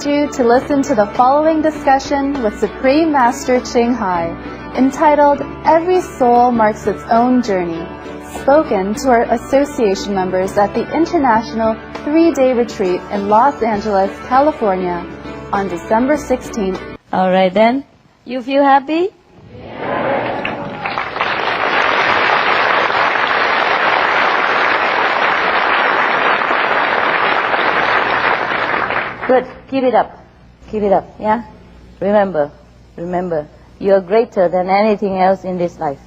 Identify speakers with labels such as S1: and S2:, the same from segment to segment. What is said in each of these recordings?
S1: You to listen to the following discussion with Supreme Master Trình Hải, entitled Every Soul Marks Its Own Journey, spoken to our association members at the International 3-Day Retreat in Los Angeles, California on December 16th.
S2: All right then, you feel happy? Good. Keep it up. Keep it up, yeah? Remember, you're greater than anything else in this life.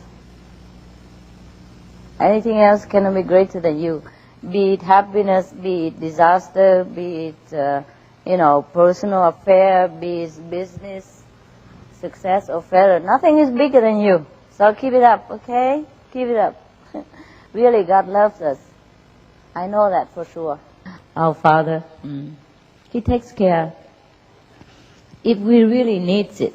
S2: Anything else cannot be greater than you. Be it happiness, be it disaster, be it, personal affair, be it business, success or failure. Nothing is bigger than you. So keep it up, okay? Keep it up. Really, God loves us. I know that for sure. Our Father, He takes care. If we really need it,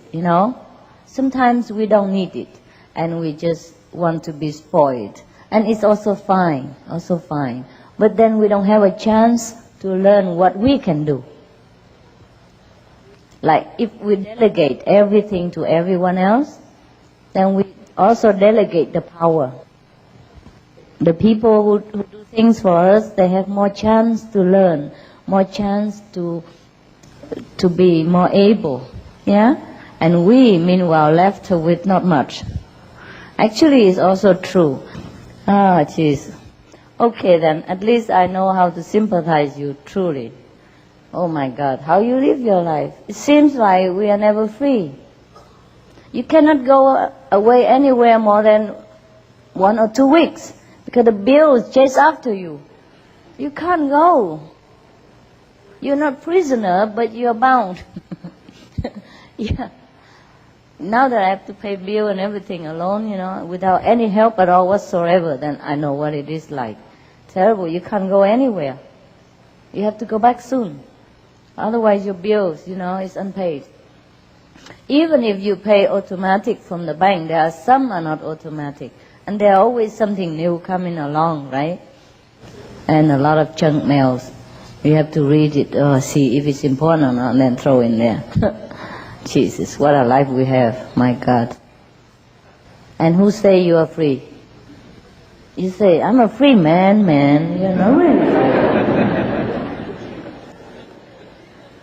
S2: sometimes we don't need it and we just want to be spoiled. And it's also fine. But then we don't have a chance to learn what we can do. Like if we delegate everything to everyone else, then we also delegate the power. The people who do things for us, they have more chance to learn, more chance to be more able, yeah? And we, meanwhile, left with not much. Actually, it's also true. Jeez. Okay then, at least I know how to sympathize you, truly. Oh my God, how you live your life. It seems like we are never free. You cannot go away anywhere more than 1 or 2 weeks, because the bills chase after you. You can't go. You're not prisoner, but you're bound. Yeah. Now that I have to pay bill and everything alone, without any help at all whatsoever, then I know what it is like. Terrible. You can't go anywhere. You have to go back soon. Otherwise your bills, is unpaid. Even if you pay automatic from the bank, there are some are not automatic. And there are always something new coming along, right? And a lot of junk mails. You have to read it, see if it's important or not, and then throw in there. Jesus, what a life we have, my God. And who say you are free? You say, I'm a free man. You're not really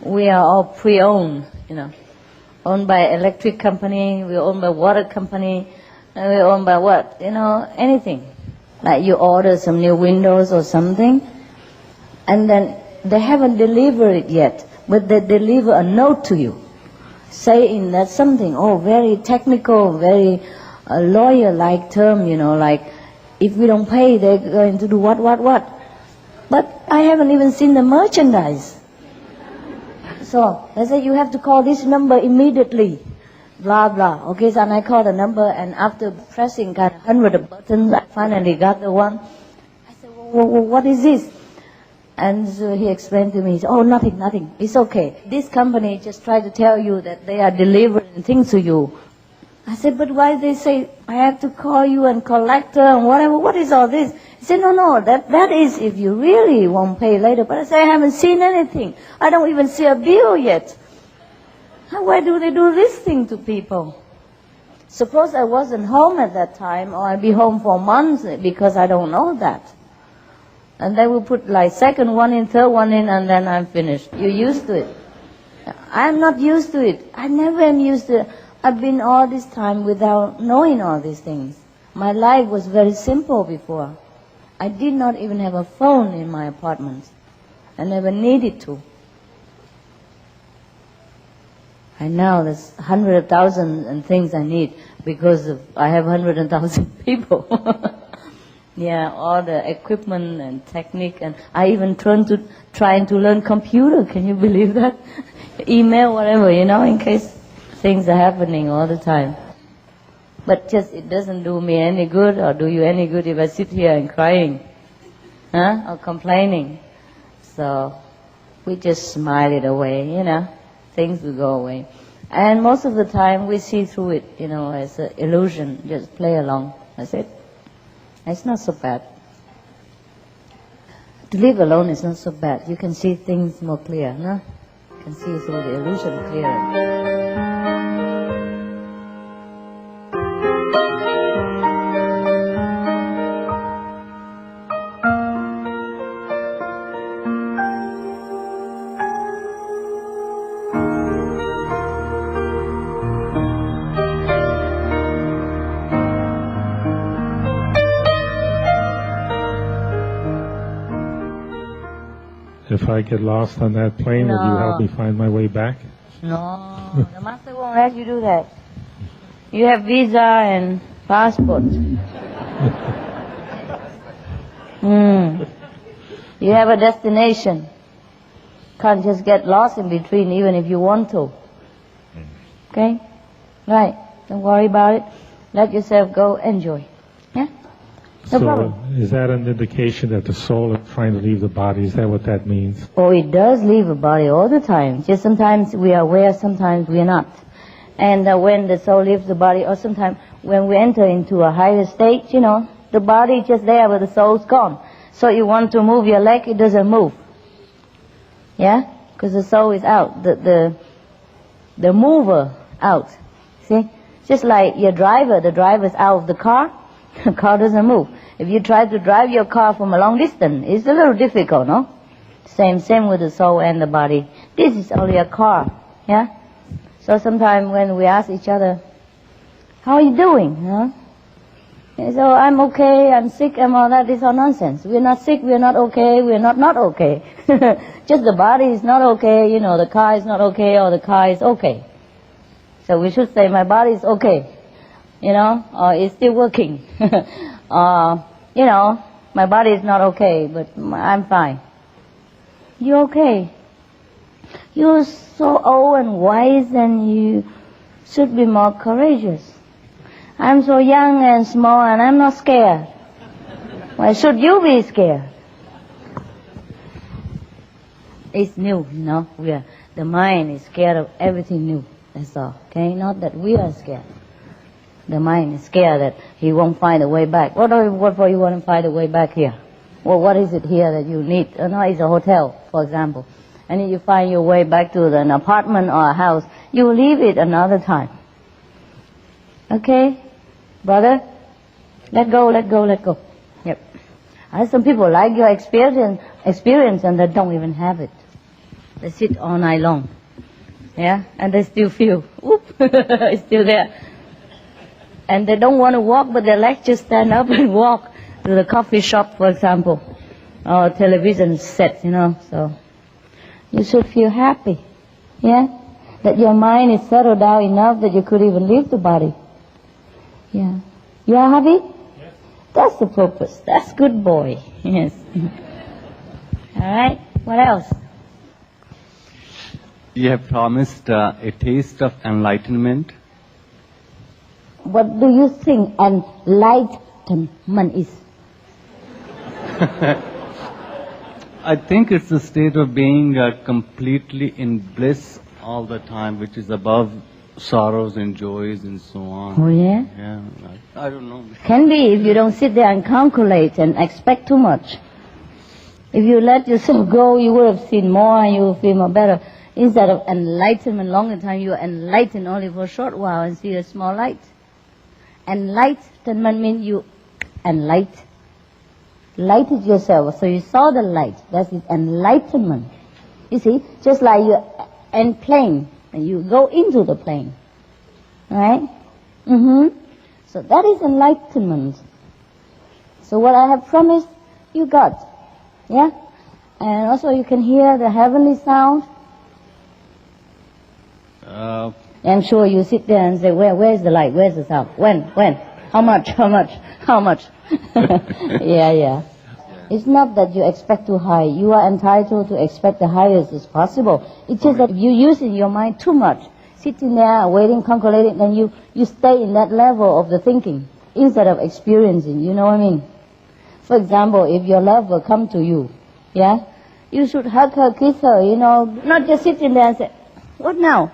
S2: free. We are all pre-owned, Owned by electric company, we're owned by water company, and we're owned by what? Anything. Like you order some new windows or something, and then they haven't delivered it yet, but they deliver a note to you, saying that something, very technical, very lawyer-like term, like if we don't pay, they're going to do what. But I haven't even seen the merchandise. So they say you have to call this number immediately, blah, blah. Okay, so I call the number, and after pressing 100 buttons, I finally got the one. I said, well, what is this? And so he explained to me, he said, nothing, it's okay. This company just tried to tell you that they are delivering things to you. I said, but why they say I have to call you and collect and whatever, what is all this? He said, no, that is if you really won't pay later. But I said, I haven't seen anything. I don't even see a bill yet. Why do they do this thing to people? Suppose I wasn't home at that time, or I'd be home for months because I don't know that. And they will put like second one in, third one in, and then I'm finished. You're used to it. I'm not used to it. I never am used to it. I've been all this time without knowing all these things. My life was very simple before. I did not even have a phone in my apartment. I never needed to. And now there's 100,000 and things I need because I have 100,000 people. Yeah, all the equipment and technique, and I even trying to learn computer. Can you believe that? Email, whatever, in case things are happening all the time. But just it doesn't do me any good, or do you any good if I sit here and crying, or complaining. So we just smile it away, Things will go away. And most of the time we see through it, as an illusion. Just play along. That's it. It's not so bad. To live alone is not so bad. You can see things more clear, no? can see through the illusion clearer.
S3: If I get lost on that plane, will you help me find my way back?
S2: No, the master won't let you do that. You have visa and passport. You have a destination. Can't just get lost in between even if you want to. Okay? Right. Don't worry about it. Let yourself go. Enjoy. Yeah? No problem.
S3: Is that an indication that the soul is trying to leave the body? Is that what that means?
S2: Oh, it does leave the body all the time. Just sometimes we are aware, sometimes we are not. And when the soul leaves the body, or sometimes when we enter into a higher state, the body is just there, but the soul's gone. So you want to move your leg, it doesn't move. Yeah? Because the soul is out. The mover out. See? Just like your driver, the driver's out of the car doesn't move. If you try to drive your car from a long distance, it's a little difficult, no? Same with the soul and the body. This is only a car, yeah? So sometimes when we ask each other, how are you doing, huh? And so I'm okay, I'm sick, and all that is all nonsense. We're not sick, we're not okay, we're not okay. Just the body is not okay, the car is not okay, or the car is okay. So we should say, my body is okay. Or it's still working. My body is not okay, but I'm fine. You're okay. You're so old and wise, and you should be more courageous. I'm so young and small, and I'm not scared. Why should you be scared? It's new, the mind is scared of everything new. That's all. Okay, not that we are scared. The mind is scared that he won't find a way back. What for you want to find a way back here? Well, what is it here that you need? No, it's a hotel, for example. And if you find your way back to an apartment or a house, you leave it another time. Okay? Brother? Let go. Yep. Some people like your experience and they don't even have it. They sit all night long. Yeah? And they still feel, it's still there. And they don't want to walk, but their legs just stand up and walk to the coffee shop, for example, or television set, So you should feel happy, yeah? That your mind is settled down enough that you could even leave the body. Yeah. You are happy? Yes. That's the purpose. That's good boy. Yes. All right. What else?
S4: You have promised a taste of enlightenment.
S2: What do you think enlightenment is?
S4: I think it's a state of being completely in bliss all the time, which is above sorrows and joys and so on.
S2: Oh, yeah?
S4: Yeah, I don't know.
S2: Can be if you don't sit there and calculate and expect too much. If you let yourself go, you would have seen more and you will feel more better. Instead of enlightenment longer time, you are enlightened only for a short while and see a small light. Enlightenment means you lighted yourself, so you saw the light. That's it, enlightenment. You see, just like you're in plane, and you go into the plane, right? So that is enlightenment. So what I have promised, you got, yeah? And also you can hear the heavenly sound. I'm sure you sit there and say, where's the light? Where's the sound? When? How much? Yeah. It's not that you expect too high. You are entitled to expect the highest as possible. It's just that you're using your mind too much. Sitting there, waiting, calculating, and you stay in that level of the thinking instead of experiencing. You know what I mean? For example, if your lover come to you, yeah, you should hug her, kiss her, not just sitting there and say, what now?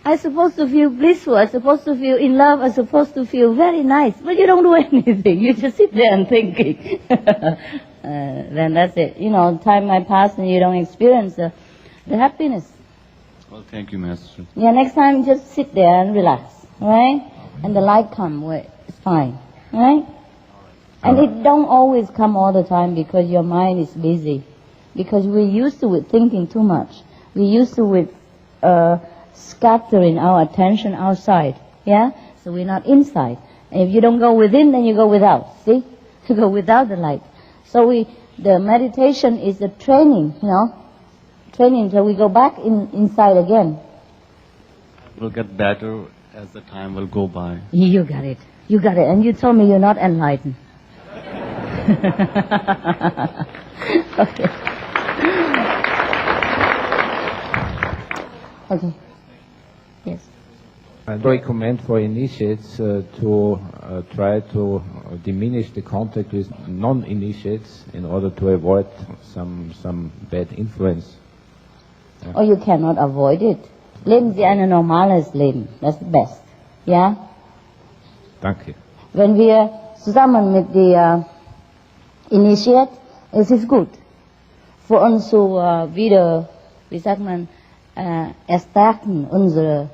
S2: I'm supposed to feel blissful, I'm supposed to feel in love, I'm supposed to feel very nice, but you don't do anything, you just sit there and thinking. Then that's it. Time might pass and you don't experience the happiness.
S4: Well, thank you, Master.
S2: Yeah, next time just sit there and relax, right? And the light come, well, it's fine, right? And it don't always come all the time because your mind is busy. Because we're used to it thinking too much. We're used to it scattering our attention outside, yeah? So we're not inside. And if you don't go within, then you go without, see? You go without the light. So the meditation is a training, training till we go back inside again.
S4: We'll get better as the time will go by.
S2: You got it. You got it. And you told me you're not enlightened. Okay. Okay. Yes.
S5: I recommend for initiates to try to diminish the contact with non-initiates in order to avoid some bad influence.
S2: Or you cannot avoid it. Leben Sie ein normales Leben. That's the best. Ja?
S5: Danke.
S2: Wenn wir zusammen mit der Initiate, es ist gut. Für uns zu wieder, wie sagt man, erstärken unsere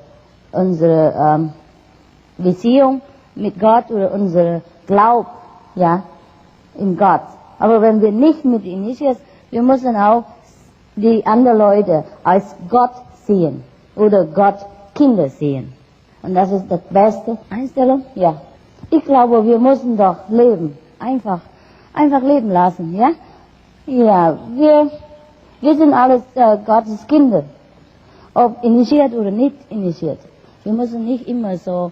S2: Beziehung mit Gott oder unsere Glaub, ja, in Gott. Aber wenn wir nicht mit Initiates, wir müssen auch die anderen Leute als Gott sehen oder Gott Kinder sehen. Und das ist die beste Einstellung, ja. Ich glaube, wir müssen doch leben, einfach leben lassen, ja. Ja, wir sind alles Gottes Kinder, ob initiiert oder nicht initiiert. Wir müssen nicht immer so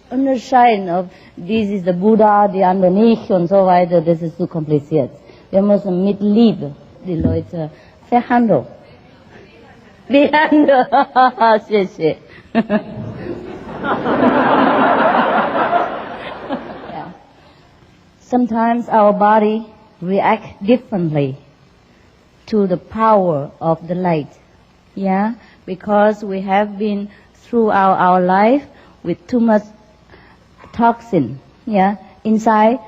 S2: unterscheiden, ob dies ist der Buddha, die andere nicht und so weiter, das ist zu kompliziert. Wir müssen mit Liebe die Leute verhandeln. Behandeln, sehr, sehr. Yeah. Sometimes our body reacts differently to the power of the light. Yeah, because we have been throughout our life with too much toxin, yeah, inside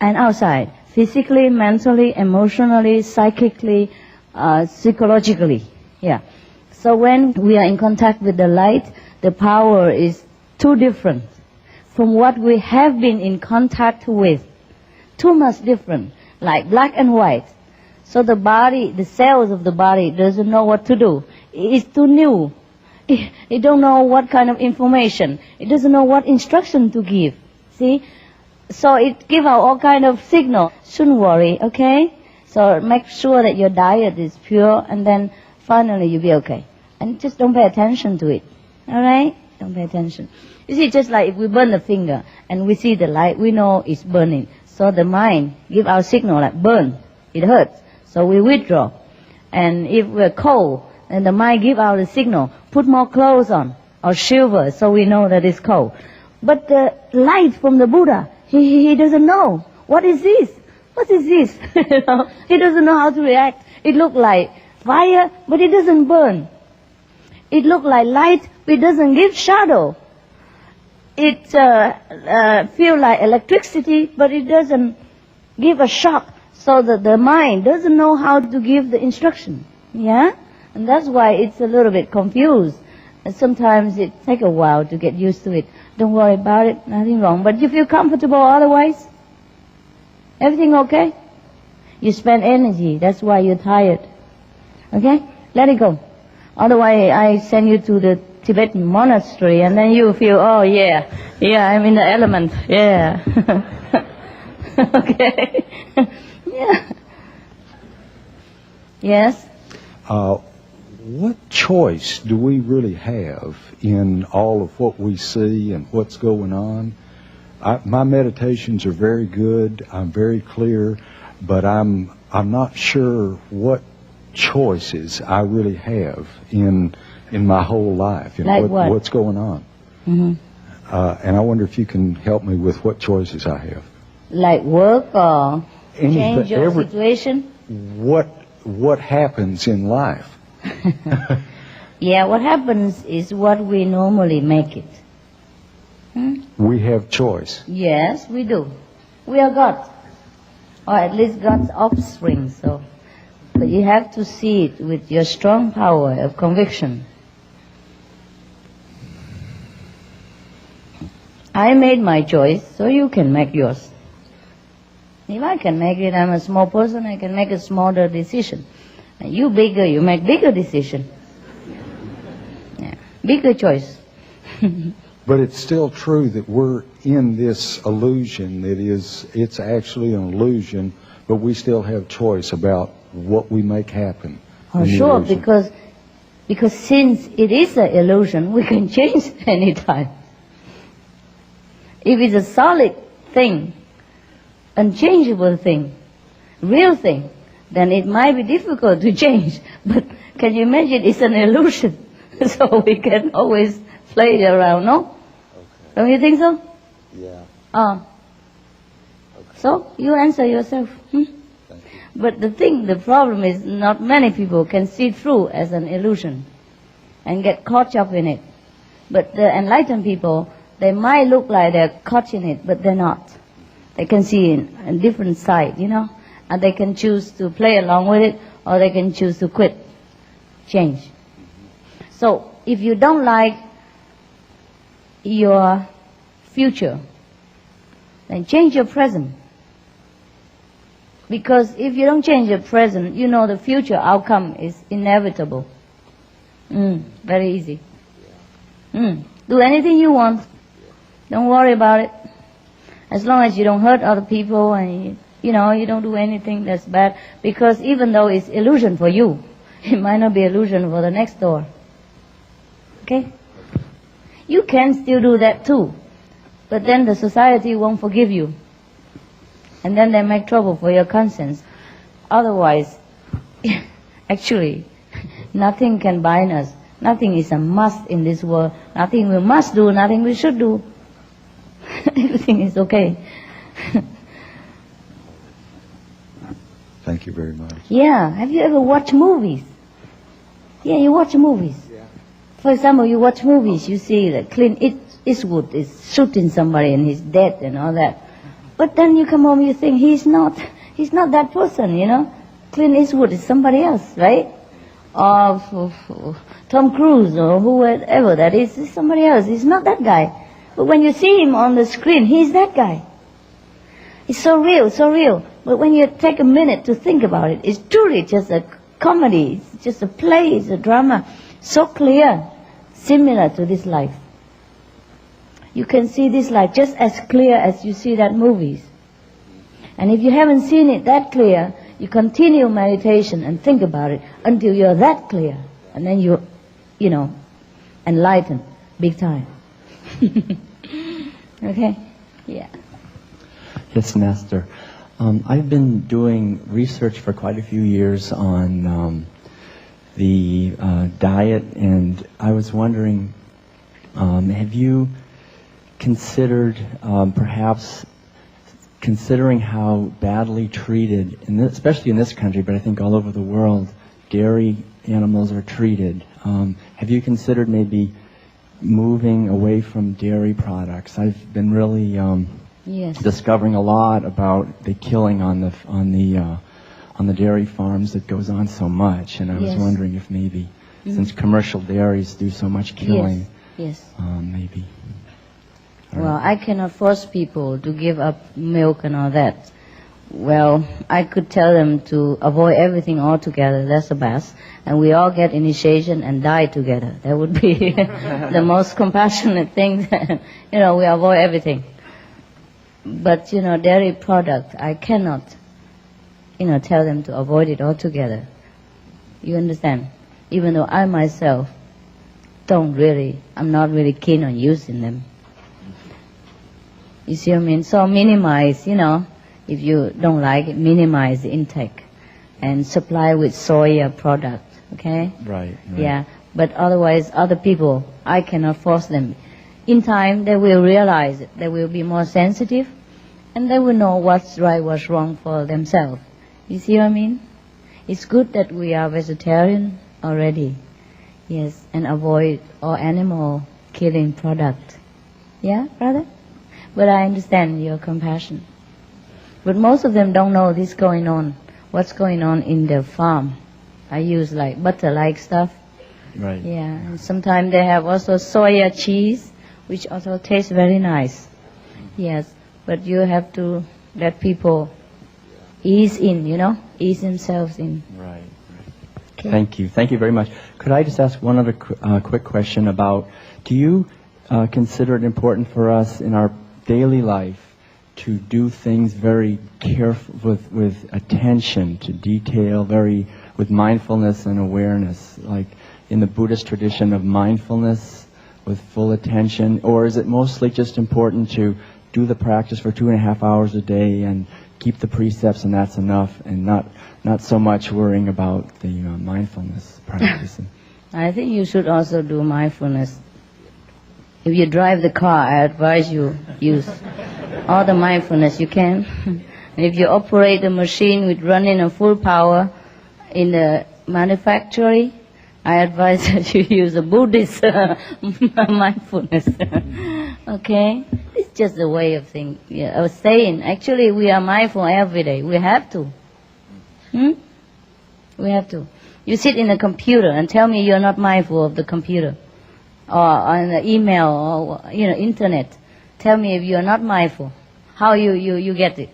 S2: and outside, physically, mentally, emotionally, psychically, psychologically, yeah. So when we are in contact with the light, the power is too different from what we have been in contact with, too much different, like black and white. So the body, the cells of the body doesn't know what to do. It's too new. It don't know what kind of information. It doesn't know what instruction to give. See? So it give out all kind of signal. Shouldn't worry, okay? So make sure that your diet is pure, and then finally you'll be okay. And just don't pay attention to it. All right? Don't pay attention. You see, just like if we burn the finger and we see the light, we know it's burning. So the mind give our signal like burn. It hurts. So we withdraw. And if we're cold, then the mind give out a signal, put more clothes on, or shiver, so we know that it's cold. But the light from the Buddha, he doesn't know. What is this? What is this? He doesn't know how to react. It looks like fire, but it doesn't burn. It looks like light, but it doesn't give shadow. It feels like electricity, but it doesn't give a shock. So that the mind doesn't know how to give the instruction. Yeah? And that's why it's a little bit confused. And sometimes it takes a while to get used to it. Don't worry about it, nothing wrong. But you feel comfortable otherwise? Everything okay? You spend energy, that's why you're tired. Okay? Let it go. Otherwise I send you to the Tibetan monastery and then you feel, oh yeah, I'm in the element, yeah. Okay? Yeah. Yes?
S6: What choice do we really have in all of what we see and what's going on? My meditations are very good. I'm very clear, but I'm not sure what choices I really have in my whole life.
S2: Like what?
S6: What's going on?
S2: Mm-hmm.
S6: And I wonder if you can help me with what choices I have.
S2: Like work or change your situation?
S6: What happens in life?
S2: Yeah, what happens is what we normally make it.
S6: We have choice.
S2: Yes, we do. We are God. Or at least God's offspring, so But you have to see it with your strong power of conviction. I made my choice, so you can make yours. If I can make it, I'm a small person, I can make a smaller decision. And you bigger, you make bigger decision. Yeah. Bigger choice.
S6: But it's still true that we're in this illusion that it's actually an illusion, but we still have choice about what we make happen.
S2: Oh, sure, because since it is an illusion, we can change any time. If it's a solid thing, unchangeable thing, real thing, then it might be difficult to change. But can you imagine it's an illusion? So we can always play it around, no? Okay. Don't you think so?
S6: Yeah.
S2: Okay. So you answer yourself. But the problem is not many people can see through as an illusion and get caught up in it. But the enlightened people, they might look like they're caught in it, but they're not. They can see a different side, you know, and they can choose to play along with it, or they can choose to quit, change. So if you don't like your future, then change your present. Because if you don't change your present, you know the future outcome is inevitable. Very easy. Do anything you want. Don't worry about it. As long as you don't hurt other people and you don't do anything that's bad. Because even though it's illusion for you, it might not be illusion for the next door. Okay? You can still do that too. But then the society won't forgive you. And then they make trouble for your conscience. Otherwise, actually, nothing can bind us. Nothing is a must in this world. Nothing we must do, nothing we should do. Everything is okay.
S6: Thank you very much.
S2: Yeah. Have you ever watched movies? Yeah, you watch movies. Yeah. For example, you watch movies, you see that Clint Eastwood is shooting somebody and he's dead and all that. But then you come home, you think he's not that person, you know. Clint Eastwood is somebody else, right? Or Tom Cruise or whoever that is somebody else. He's not that guy. But when you see him on the screen, he's that guy. It's so real, so real. But when you take a minute to think about it, it's truly just a comedy. It's just a play, it's a drama. So clear, similar to this life. You can see this life just as clear as you see that movies. And if you haven't seen it that clear, you continue meditation and think about it until you're that clear. And then you enlighten big time. Okay? Yeah.
S7: Yes, Master. I've been doing research for quite a few years on the diet, and I was wondering, have you considered perhaps considering how badly treated, especially in this country, but I think all over the world, dairy animals are treated? Have you considered maybe moving away from dairy products? I've been really discovering a lot about the killing on the dairy farms that goes on so much, and I was wondering if maybe, since commercial dairies do so much killing, maybe.
S2: Well, I cannot force people to give up milk and all that. Well, I could tell them to avoid everything altogether. That's the best. And we all get initiation and die together. That would be the most compassionate thing. We avoid everything. But, dairy product, I cannot, tell them to avoid it altogether. You understand? Even though I myself I'm not really keen on using them. You see what I mean? So minimize, if you don't like it, minimize the intake and supply with soya product, okay?
S7: Right.
S2: Yeah, but otherwise other people, I cannot force them. In time, they will realize it. They will be more sensitive and they will know what's right, what's wrong for themselves. You see what I mean? It's good that we are vegetarian already, yes, and avoid all animal killing product. Yeah, brother? But I understand your compassion. But most of them don't know this going on. what's going on in their farm. I use like butter-like stuff.
S7: Right.
S2: Yeah, and sometimes they have also soya cheese, which also tastes very nice. Yes, but you have to let people ease in, ease themselves in.
S7: Right.
S2: Okay.
S7: Thank you. Thank you very much. Could I just ask one other quick question about, do you consider it important for us in our daily life to do things very careful, with attention to detail, with mindfulness and awareness, like in the Buddhist tradition of mindfulness with full attention? Or is it mostly just important to do the practice for 2.5 hours a day and keep the precepts and that's enough, and not so much worrying about the mindfulness practice?
S2: I think you should also do mindfulness. If you drive the car, I advise you use all the mindfulness you can. And if you operate the machine with running on full power in the manufacturing, I advise that you use a Buddhist mindfulness. Okay? It's just a way of thinking. Yeah, I was saying, actually we are mindful every day. We have to. We have to. You sit in a computer and tell me you're not mindful of the computer, or on the email, or internet. Tell me if you're not mindful, how you get it,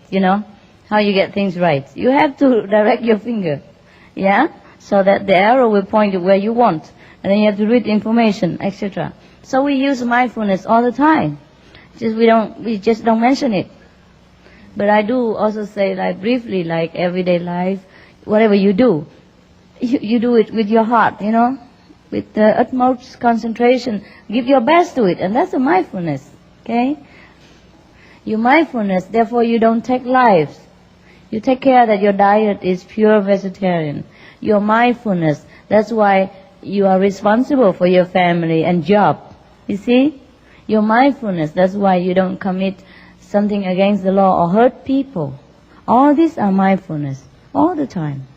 S2: how you get things right. You have to direct your finger, so that the arrow will point you where you want, and then you have to read the information, etc. So we use mindfulness all the time. We just don't mention it. But I do also say, like briefly, like everyday life, whatever you do, you do it with your heart, with the utmost concentration. Give your best to it, and that's a mindfulness, okay? Your mindfulness, therefore you don't take lives. You take care that your diet is pure vegetarian. Your mindfulness, that's why you are responsible for your family and job. You see? Your mindfulness, that's why you don't commit something against the law or hurt people. All these are mindfulness, all the time.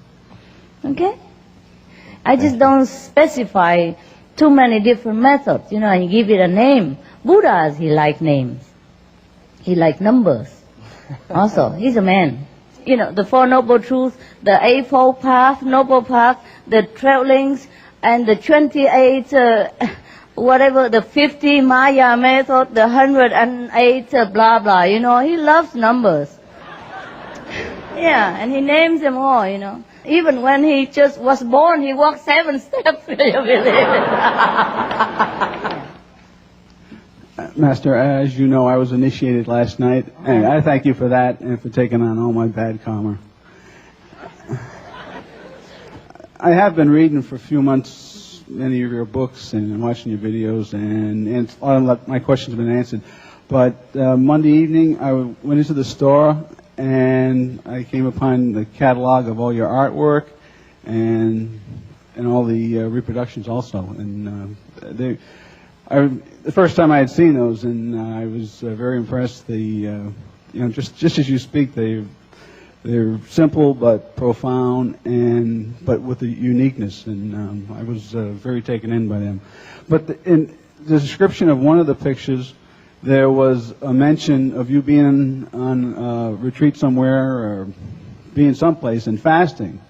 S2: Okay? I just don't specify too many different methods, and you give it a name. Buddhas, he likes names. He likes numbers. Also, he's a man. The Four Noble Truths, the Eightfold Path, Noble Path, the Travelings, and the 28, the 50 Maya method, the 108, blah, blah, he loves numbers. Yeah, and he names them all, Even when he just was born, he walked 7 steps, you believe it?
S8: Master, as you know, I was initiated last night, and I thank you for that and for taking on all my bad karma. I have been reading for a few months many of your books and watching your videos, and all of my questions have been answered. But Monday evening, I went into the store, and I came upon the catalog of all your artwork and all the reproductions also. And the first time I had seen those, and I was very impressed. Just as you speak, they're simple but profound, but with a uniqueness, and I was very taken in by them. But in the description of one of the pictures, there was a mention of you being on retreat somewhere, or being someplace and fasting.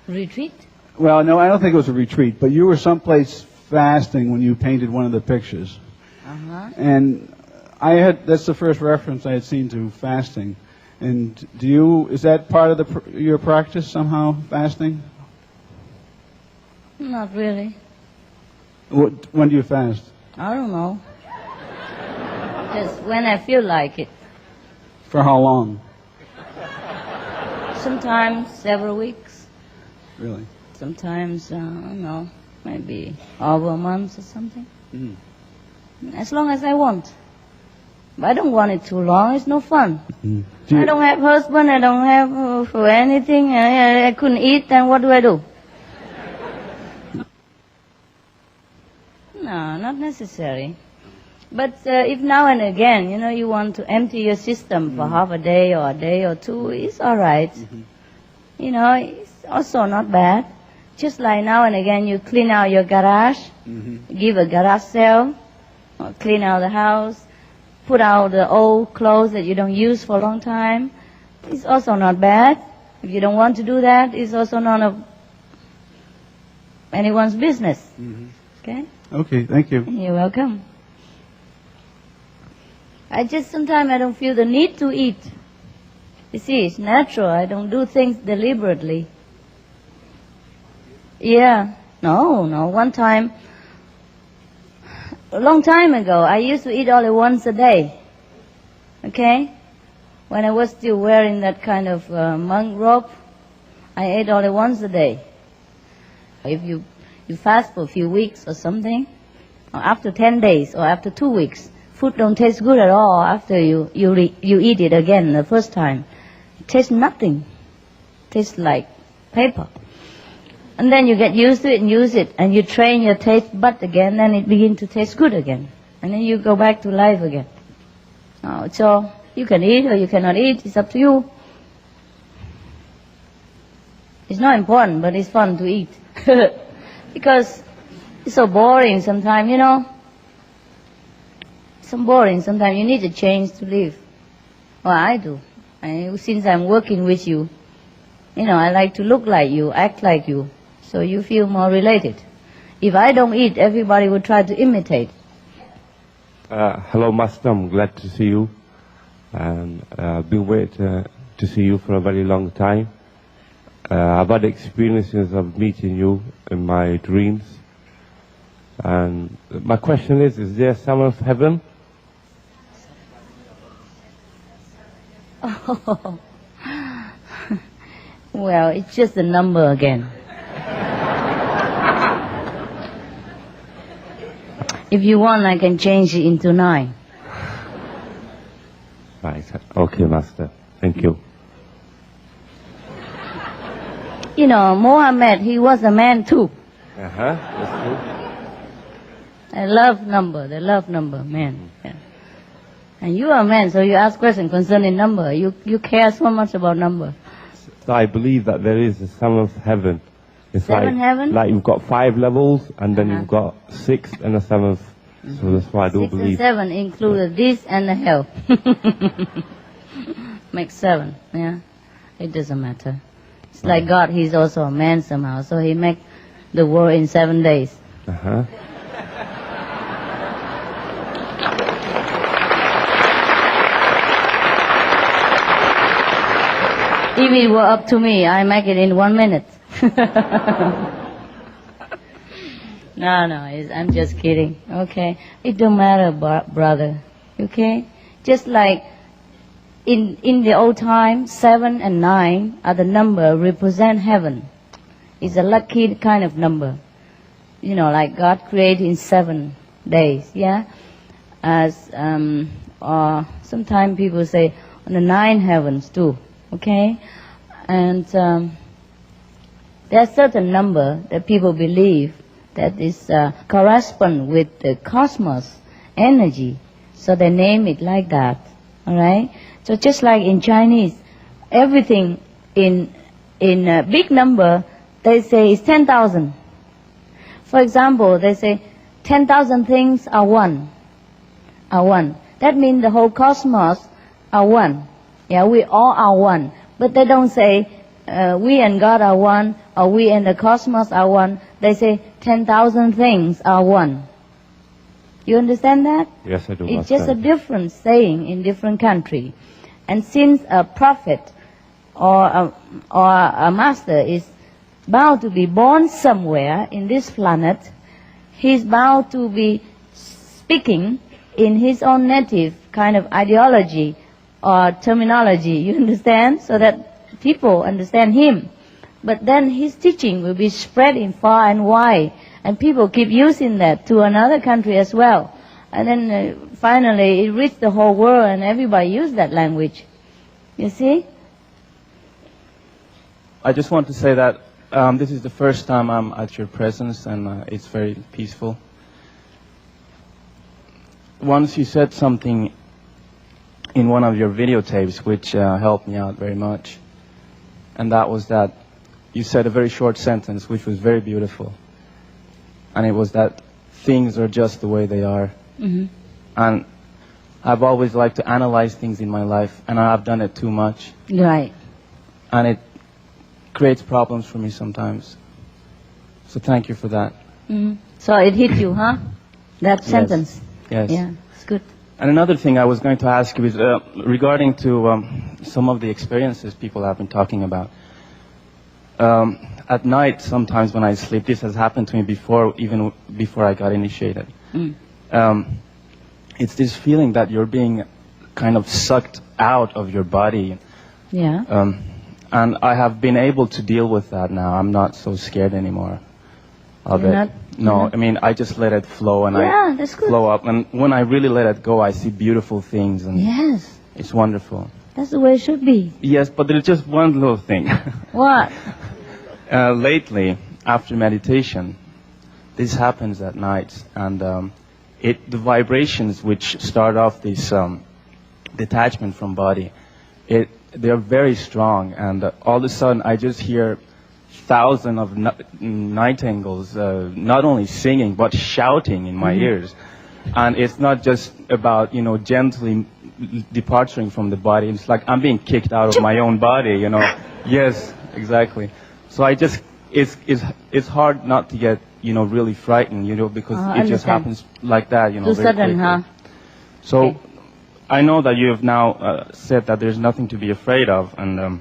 S2: Retreat?
S8: Well, no, I don't think it was a retreat, but you were someplace fasting when you painted one of the pictures.
S2: Uh-huh.
S8: And that's the first reference I had seen to fasting. And is that part of your practice somehow, fasting?
S2: Not really.
S8: When do you fast?
S2: I don't know. Just when I feel like it.
S8: For how long?
S2: Sometimes several weeks.
S8: Really?
S2: Sometimes, I don't know, maybe over a month or something.
S8: Mm.
S2: As long as I want. But I don't want it too long. It's no fun.
S8: Mm.
S2: I don't have husband. I don't have anything. I couldn't eat. Then what do I do? No, not necessary. But if now and again, you want to empty your system for half a day or a day or two, it's all right. Mm-hmm. It's also not bad. Just like now and again, you clean out your garage, give a garage sale, or clean out the house, put out the old clothes that you don't use for a long time. It's also not bad. If you don't want to do that, it's also none of anyone's business. Okay?
S8: Okay, thank you.
S2: You're welcome. Sometimes I don't feel the need to eat. You see, it's natural. I don't do things deliberately. Yeah. No. One time, a long time ago, I used to eat only once a day. Okay? When I was still wearing that kind of monk robe, I ate only once a day. If you fast for a few weeks or something, or after 10 days or after 2 weeks, food don't taste good at all after you eat it again the first time. It tastes nothing. It tastes like paper. And then you get used to it and use it, and you train your taste bud again, and it begins to taste good again. And then you go back to life again. So you can eat or you cannot eat, it's up to you. It's not important, but it's fun to eat. Because it's so boring sometimes, you know. It's so boring sometimes. You need a change to live. Well, I do. Since I'm working with you, you know, I like to look like you, act like you, so you feel more related. If I don't eat, everybody would try to imitate.
S9: Hello, Master. I'm glad to see you. And I've been waiting to see you for a very long time. I've had experiences of meeting you in my dreams. And my question is there some of heaven?
S2: Oh. Well, it's just a number again. If you want, I can change it into 9.
S9: Right. Okay, Master. Thank you.
S2: You know, Mohammed, he was a man too.
S9: That's true.
S2: I love number, man. Yeah. And you are a man, so you ask questions concerning number. You care so much about number.
S9: So I believe that there is a sum of heaven. It's
S2: Seven heaven?
S9: Like you've got 5 levels, and then you've got 6 and a sum of. So that's why I do
S2: 6
S9: believe.
S2: and 7 included this and the hell. Makes 7, yeah. It doesn't matter. It's like God, he's also a man somehow, so he make the world in 7 days. If it were up to me, I make it in 1 minute. No, I'm just kidding. Okay, it don't matter, brother. Okay, just like in the old time, 7 and 9 are the number represent heaven. It's a lucky kind of number. You know, like God created in 7 days. Yeah, as or sometimes people say on the 9 heavens too. Okay, and there's certain number that people believe that is correspond with the cosmos energy, so they name it like that. All right. So just like in Chinese, everything in a big number they say is 10,000. For example, they say 10,000 things are one. That means the whole cosmos are one. Yeah, we all are one. But they don't say we and God are one, or we and the cosmos are one. They say 10,000 things are one. You understand that?
S9: Yes, I do.
S2: It's just a different saying in different country. And since a prophet or a master is bound to be born somewhere in this planet, he's bound to be speaking in his own native kind of ideology or terminology, you understand? So that people understand him. But then his teaching will be spreading far and wide, and people keep using that to another country as well. And then finally it reached the whole world and everybody used that language. You see?
S10: I just want to say that this is the first time I'm at your presence, and it's very peaceful. Once you said something in one of your videotapes which helped me out very much, and that was that you said a very short sentence which was very beautiful, and it was that things are just the way they are.
S2: Mm-hmm.
S10: And I've always liked to analyze things in my life, and I've done it too much.
S2: Right.
S10: And creates problems for me sometimes. So thank you for that.
S2: So it hit you, huh? That sentence.
S10: Yes.
S2: Yeah, it's good.
S10: And another thing I was going to ask you is regarding to some of the experiences people have been talking about. At night, sometimes when I sleep, this has happened to me before, even before I got initiated. It's this feeling that you're being kind of sucked out of your body.
S2: Yeah.
S10: And I have been able to deal with that now. I'm not so scared anymore of it. No, I mean, I just let it flow and
S2: that's good.
S10: flow up. And when I really let it go, I see beautiful things. And
S2: Yes.
S10: it's wonderful.
S2: That's the way it should be.
S10: Yes, but there's just one little thing.
S2: What?
S10: Lately, after meditation, this happens at night, and the vibrations which start off this detachment from body, they're very strong, and all of a sudden I just hear thousands of nightingales not only singing but shouting in my ears, and it's not just about gently departing from the body. It's like I'm being kicked out of my own body. Yes, exactly. So it's hard not to get really frightened, because it just happens like that,
S2: Too
S10: very
S2: sudden,
S10: quickly.
S2: huh?
S10: So
S2: Okay.
S10: I know that you have now said that there's nothing to be afraid of, and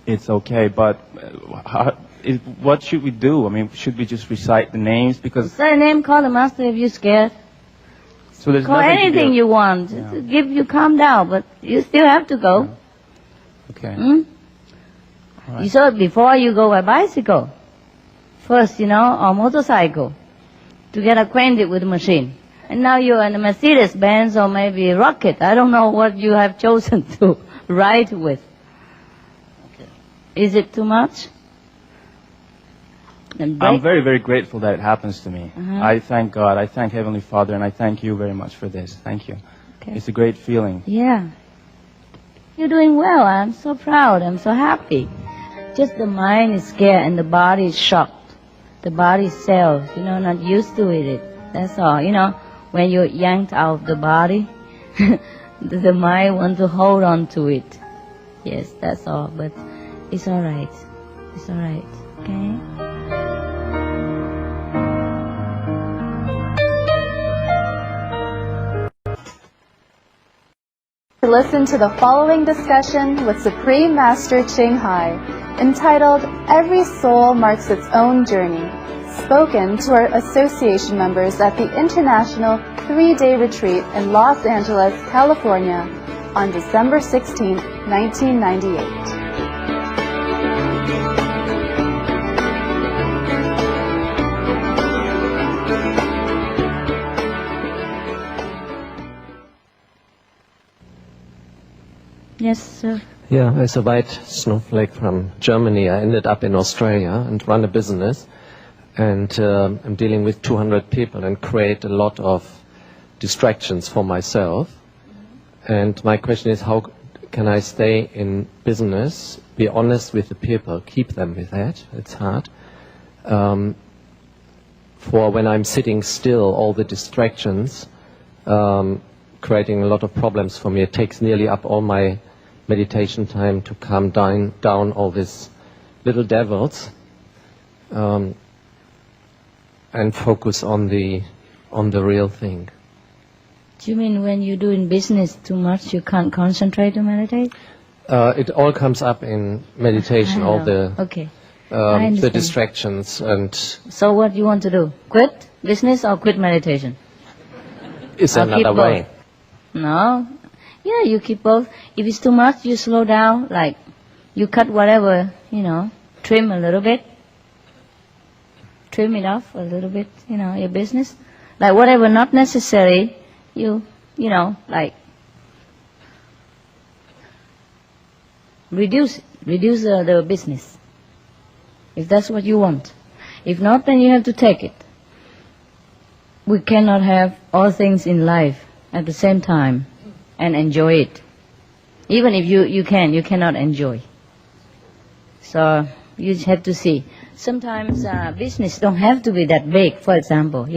S10: it's okay. But what should we do? I mean, should we just recite the names? Because
S2: Say a name, call the master if you're scared.
S10: so there's
S2: Call
S10: nothing to
S2: anything
S10: be
S2: you want. To give you calm down, but you still have to go.
S10: Okay.
S2: You saw it before you go by bicycle. First, or motorcycle, to get acquainted with the machine. And now you're in a Mercedes-Benz or maybe a rocket. I don't know what you have chosen to ride with.
S10: Okay.
S2: Is it too much? Then break.
S10: I'm very, very grateful that it happens to me. I thank God, I thank Heavenly Father, and I thank you very much for this. Thank you.
S2: Okay.
S10: It's a great feeling.
S2: Yeah. You're doing well. I'm so proud. I'm so happy. Just the mind is scared and the body is shocked. The body cells, not used to it. That's all. When you're yanked out of the body, the mind wants to hold on to it. Yes, that's all. But it's all right. It's all right. Okay?
S1: To listen to the following discussion with Supreme Master Ching Hai, entitled Every Soul Marks Its Own Journey, spoken to our association members at the International 3-Day Retreat in Los Angeles, California, on December 16, 1998.
S2: Yes, sir.
S11: Yeah, as a white snowflake from Germany, I ended up in Australia and run a business. And I'm dealing with 200 people and create a lot of distractions for myself. And my question is, how can I stay in business, be honest with the people, keep them with that? It's hard. For when I'm sitting still, all the distractions, creating a lot of problems for me. It takes nearly up all my meditation time to calm down all these little devils. And focus on the real thing.
S2: Do you mean when you do in business too much, you can't concentrate to meditate?
S11: It all comes up in meditation, all the the distractions and.
S2: So what do you want to do? Quit business or quit meditation?
S11: Is another way.
S2: No, yeah, you keep both. If it's too much, you slow down. Like you cut whatever, trim a little bit. Trim it off a little bit, your business. Like whatever not necessary, like reduce the business. If that's what you want. If not, then you have to take it. We cannot have all things in life at the same time and enjoy it. Even if you cannot enjoy. So you just have to see. Sometimes business don't have to be that big, for example,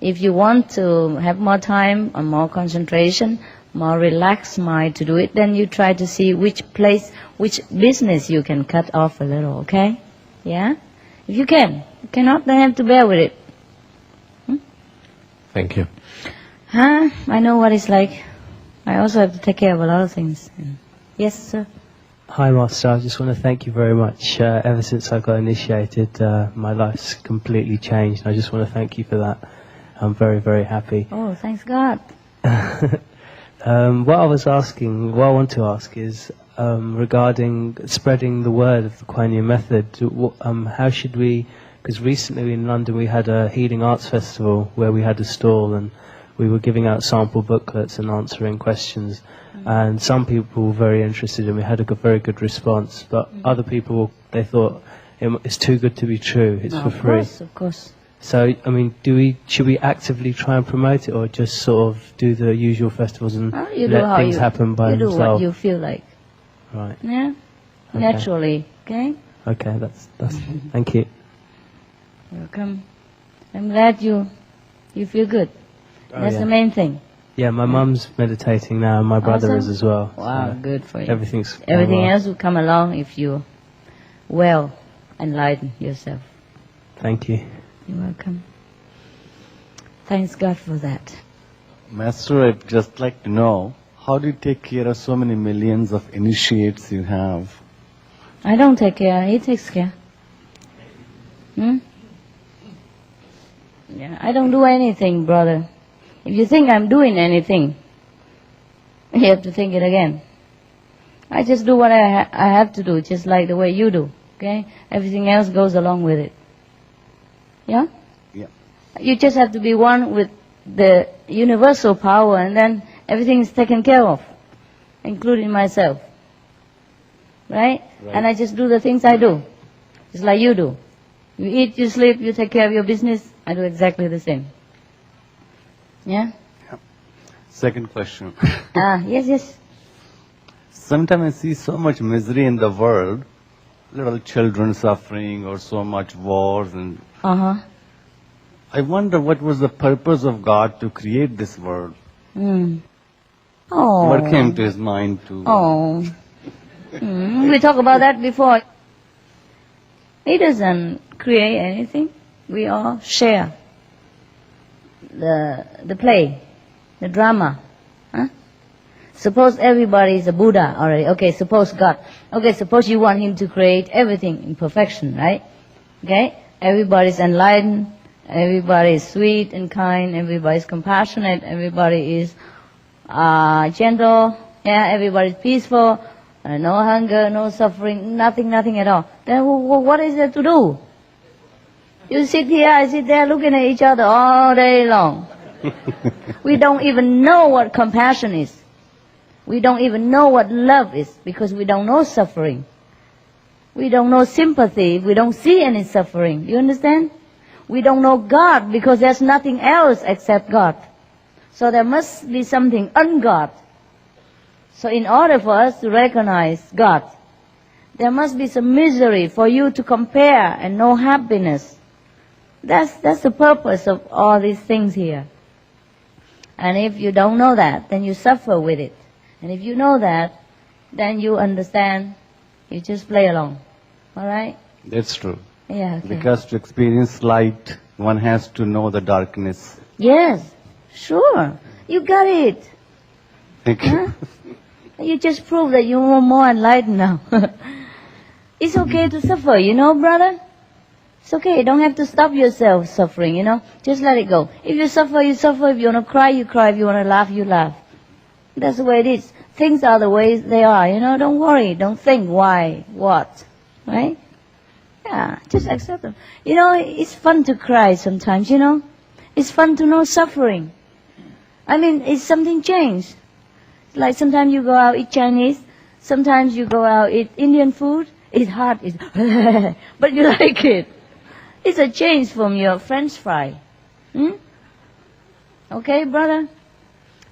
S2: If you want to have more time or more concentration, more relaxed mind to do it, then you try to see which place, which business you can cut off a little, okay? Yeah? If you can. If cannot, then you have to bear with it.
S11: Thank you.
S2: I know what it's like. I also have to take care of a lot of things. Yes, sir?
S12: Hi, Master. I just want to thank you very much. Ever since I got initiated, my life's completely changed. I just want to thank you for that. I'm very, very happy.
S2: Oh, thanks God.
S12: What I want to ask is regarding spreading the word of the Kuan Yin method. How should we? Because recently in London we had a healing arts festival where we had a stall and we were giving out sample booklets and answering questions. And some people were very interested and we had a very good response. But other people, they thought it's too good to be true. It's for free.
S2: Of course.
S12: So, I mean, should we actively try and promote it, or just sort of do the usual festivals and let things happen by themselves?
S2: You do what you feel like.
S12: Right.
S2: Yeah.
S12: Okay.
S2: Naturally. Okay.
S12: Okay. That's. Thank you.
S2: You're welcome. I'm glad you feel good. That's the main thing.
S12: Yeah, my mum's meditating now, and my brother is as well.
S2: Wow,
S12: so
S2: good for you.
S12: Everything
S2: else will come along if you enlighten yourself.
S12: Thank you.
S2: You're welcome. Thanks God for that.
S4: Master, I'd just like to know, how do you take care of so many millions of initiates you have?
S2: I don't take care, he takes care. Yeah, I don't do anything, brother. If you think I'm doing anything, you have to think it again. I just do what I have to do, just like the way you do, okay? Everything else goes along with it. Yeah?
S4: Yeah.
S2: You just have to be one with the universal power, and then everything is taken care of, including myself. Right? And I just do the things I do, just like you do. You eat, you sleep, you take care of your business. I do exactly the same. Yeah?
S4: Second question.
S2: Yes.
S4: Sometimes I see so much misery in the world, little children suffering or so much wars and... I wonder what was the purpose of God to create this world? What came to his mind to...
S2: We talked about that before. He doesn't create anything. We all share the play, the drama. Suppose everybody is a Buddha already. Okay, suppose God. Okay, suppose you want him to create everything in perfection, right? Okay? Everybody's enlightened, everybody is sweet and kind, everybody is compassionate, everybody is gentle, yeah, everybody is peaceful, no hunger, no suffering, nothing at all. Then what is there to do? You sit here, I sit there looking at each other all day long. We don't even know what compassion is. We don't even know what love is because we don't know suffering. We don't know sympathy. We don't see any suffering. You understand? We don't know God because there's nothing else except God. So there must be something ungod. So in order for us to recognize God, there must be some misery for you to compare and know happiness. That's the purpose of all these things here. And if you don't know that, then you suffer with it. And if you know that, then you understand. You just play along. All right?
S4: That's true.
S2: Yeah, okay.
S4: Because to experience light, one has to know the darkness.
S2: Yes, sure. You got it.
S4: Thank you.
S2: You just proved that you're more enlightened now. It's okay to suffer, you know, brother? It's okay. You don't have to stop yourself suffering, you know. Just let it go. If you suffer, you suffer. If you want to cry, you cry. If you want to laugh, you laugh. That's the way it is. Things are the way they are, you know. Don't worry. Don't think why, what, right? Yeah, just accept them. You know, it's fun to cry sometimes, you know. It's fun to know suffering. I mean, it's something changed. Like sometimes you go out eat Chinese. Sometimes you go out eat Indian food. It's hard. It's but you like it. It's a change from your French fry. Okay, brother?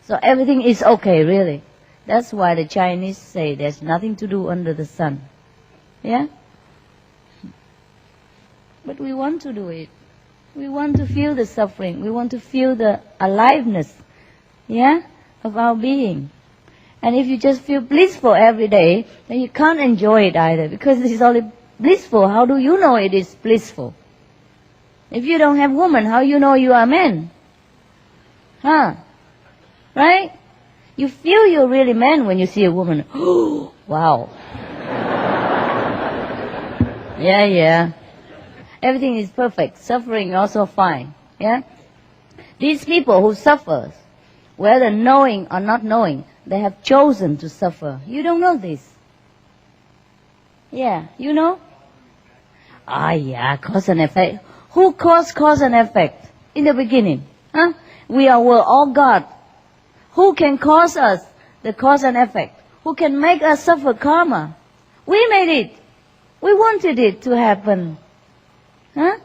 S2: So everything is okay, really. That's why the Chinese say there's nothing to do under the sun. Yeah? But we want to do it. We want to feel the suffering. We want to feel the aliveness, yeah, of our being. And if you just feel blissful every day, then you can't enjoy it either, because it is only blissful. How do you know it is blissful? If you don't have woman, how you know you are man? Huh? Right? You feel you're really man when you see a woman. Wow. Yeah. Everything is perfect. Suffering also fine. Yeah? These people who suffer, whether knowing or not knowing, they have chosen to suffer. You don't know this. Yeah, you know? Yeah, cause and effect. Who caused cause and effect in the beginning? Huh? Were all God. Who can cause us the cause and effect? Who can make us suffer karma? We made it. We wanted it to happen. Huh?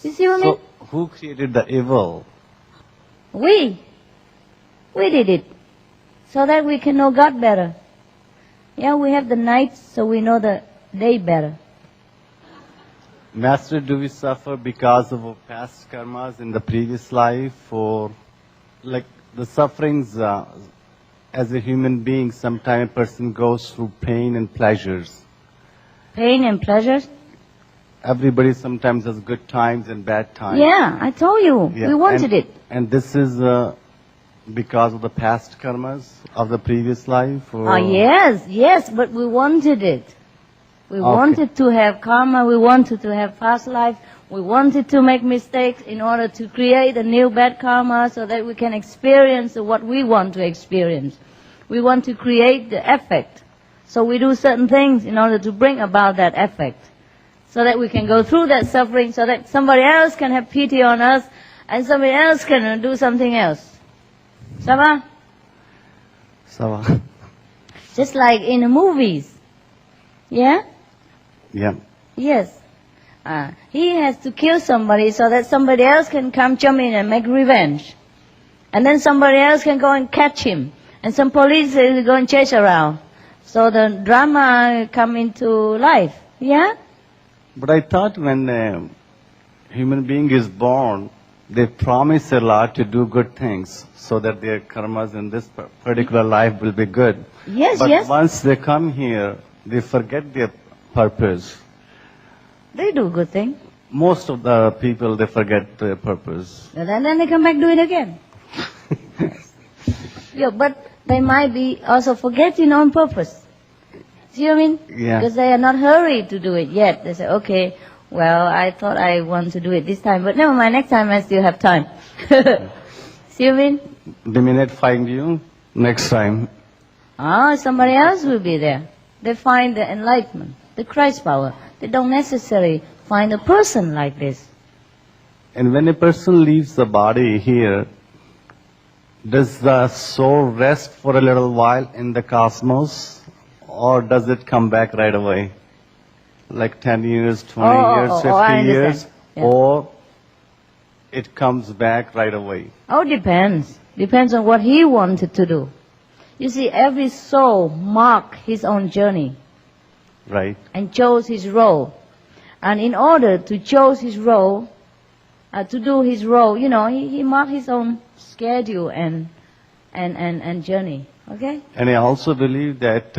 S2: You see what I mean?
S4: So, who created the evil?
S2: We did it. So that we can know God better. Yeah, we have the night so we know the day better.
S4: Master, do we suffer because of our past karmas in the previous life, or like the sufferings as a human being, sometimes a person goes through pain and pleasures.
S2: Pain and pleasures?
S4: Everybody sometimes has good times and bad times.
S2: Yeah, I told you.
S4: Yeah.
S2: We wanted it.
S4: And this is because of the past karmas of the previous life? Or?
S2: Yes, but we wanted it. We wanted to have karma, we wanted to have past life, we wanted to make mistakes in order to create a new bad karma so that we can experience what we want to experience. We want to create the effect. So we do certain things in order to bring about that effect. So that we can go through that suffering, so that somebody else can have pity on us, and somebody else can do something else. Sava?
S4: Sava.
S2: Just like in the movies. Yeah?
S4: Yeah.
S2: Yes. He has to kill somebody so that somebody else can come jump in and make revenge. And then somebody else can go and catch him. And some police will go and chase around. So the drama come into life. Yeah?
S4: But I thought when a human being is born, they promise a lot to do good things so that their karmas in this particular life will be good.
S2: Yes,
S4: but
S2: yes.
S4: Once they come here, they forget their purpose.
S2: They do good things.
S4: Most of the people, they forget their purpose.
S2: And then they come back do it again. Yeah, but they might be also forgetting on purpose. See what I mean?
S4: Yeah.
S2: Because they are not hurried to do it yet. They say, okay, well, I thought I want to do it this time, but never mind, next time I still have time. See what I mean?
S4: They may not find you next time.
S2: Somebody else will be there. They find the enlightenment, the Christ power. They don't necessarily find a person like this.
S4: And when a person leaves the body here, does the soul rest for a little while in the cosmos, or does it come back right away? Like 10 years, 20 years, 50 years,
S2: yeah.
S4: Or it comes back right away?
S2: Depends. Depends on what he wanted to do. You see, every soul marked his own journey.
S4: Right.
S2: And chose his role. And in order to choose his role, to do his role, he marked his own schedule and journey. Okay?
S4: And I also believe that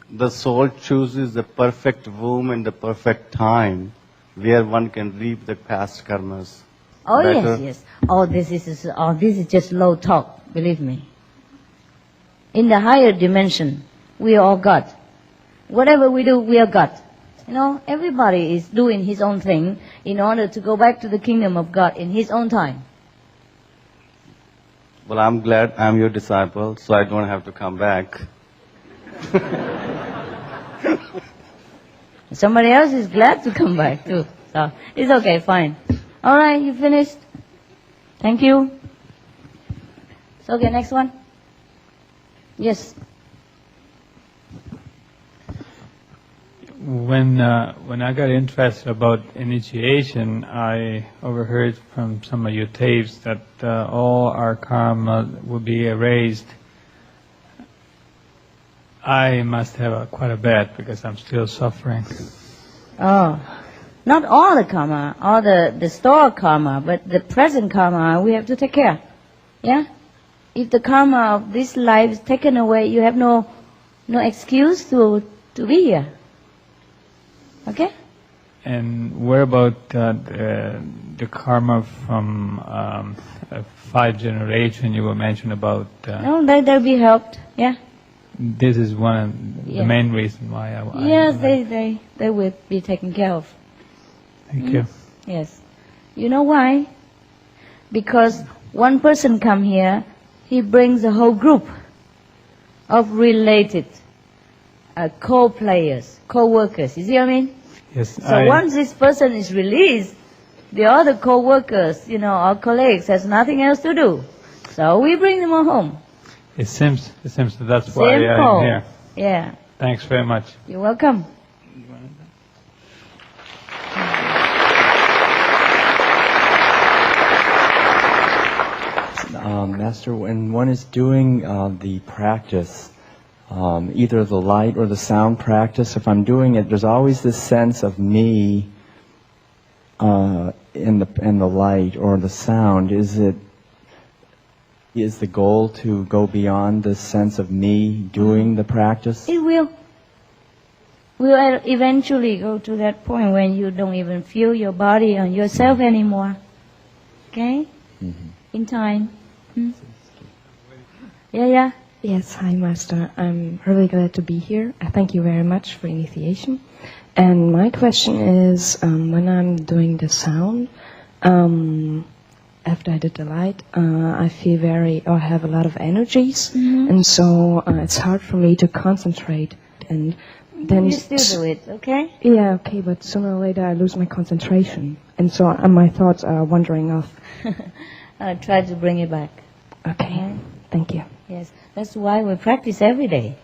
S4: the soul chooses the perfect womb and the perfect time where one can reap the past karmas.
S2: Oh,
S4: better.
S2: yes. This is just low talk, believe me. In the higher dimension, we are all God. Whatever we do, we are God. Everybody is doing his own thing in order to go back to the kingdom of God in his own time.
S4: Well, I'm glad I'm your disciple, so I don't have to come back.
S2: Somebody else is glad to come back too. So it's okay, fine. All right, you finished? Thank you. So, okay, next one. Yes.
S13: When I got interested about initiation, I overheard from some of your tapes that all our karma will be erased. I must have quite a bad because I'm still suffering.
S2: Not all the karma, all the store karma, but the present karma we have to take care. Yeah? If the karma of this life is taken away, you have no excuse to be here. Okay?
S13: And where about the karma from 5 generations you were mentioning about?
S2: No, they'll be helped. Yeah.
S13: This is one of the main reason why I
S2: Yes, they will be taken care of.
S13: Thank you.
S2: Yes. You know why? Because one person come here, he brings a whole group of related co-players, co-workers. You see what I mean?
S13: Yes.
S2: So once this person is released, the other co-workers, our colleagues, has nothing else to do. So we bring them all home.
S13: It seems that's why
S2: Simple.
S13: I'm here.
S2: Yeah.
S13: Thanks very much.
S2: You're welcome.
S7: Master, when one is doing the practice, either the light or the sound practice, if I'm doing it, there's always this sense of me in the light or the sound. Is the goal to go beyond this sense of me doing the practice?
S2: It will. We'll eventually go to that point when you don't even feel your body and yourself anymore. Okay? Mm-hmm. In time. Yeah.
S14: Yes, hi Master. I'm really glad to be here. Thank you very much for initiation. And my question is, when I'm doing the sound, after I did the light, I feel I have a lot of energies, and so it's hard for me to concentrate. And then
S2: you still do it, okay?
S14: Yeah, okay, but sooner or later I lose my concentration, and so my thoughts are wandering off.
S2: Try to bring it back.
S14: Okay, thank you.
S2: Yes, that's why we practice every day.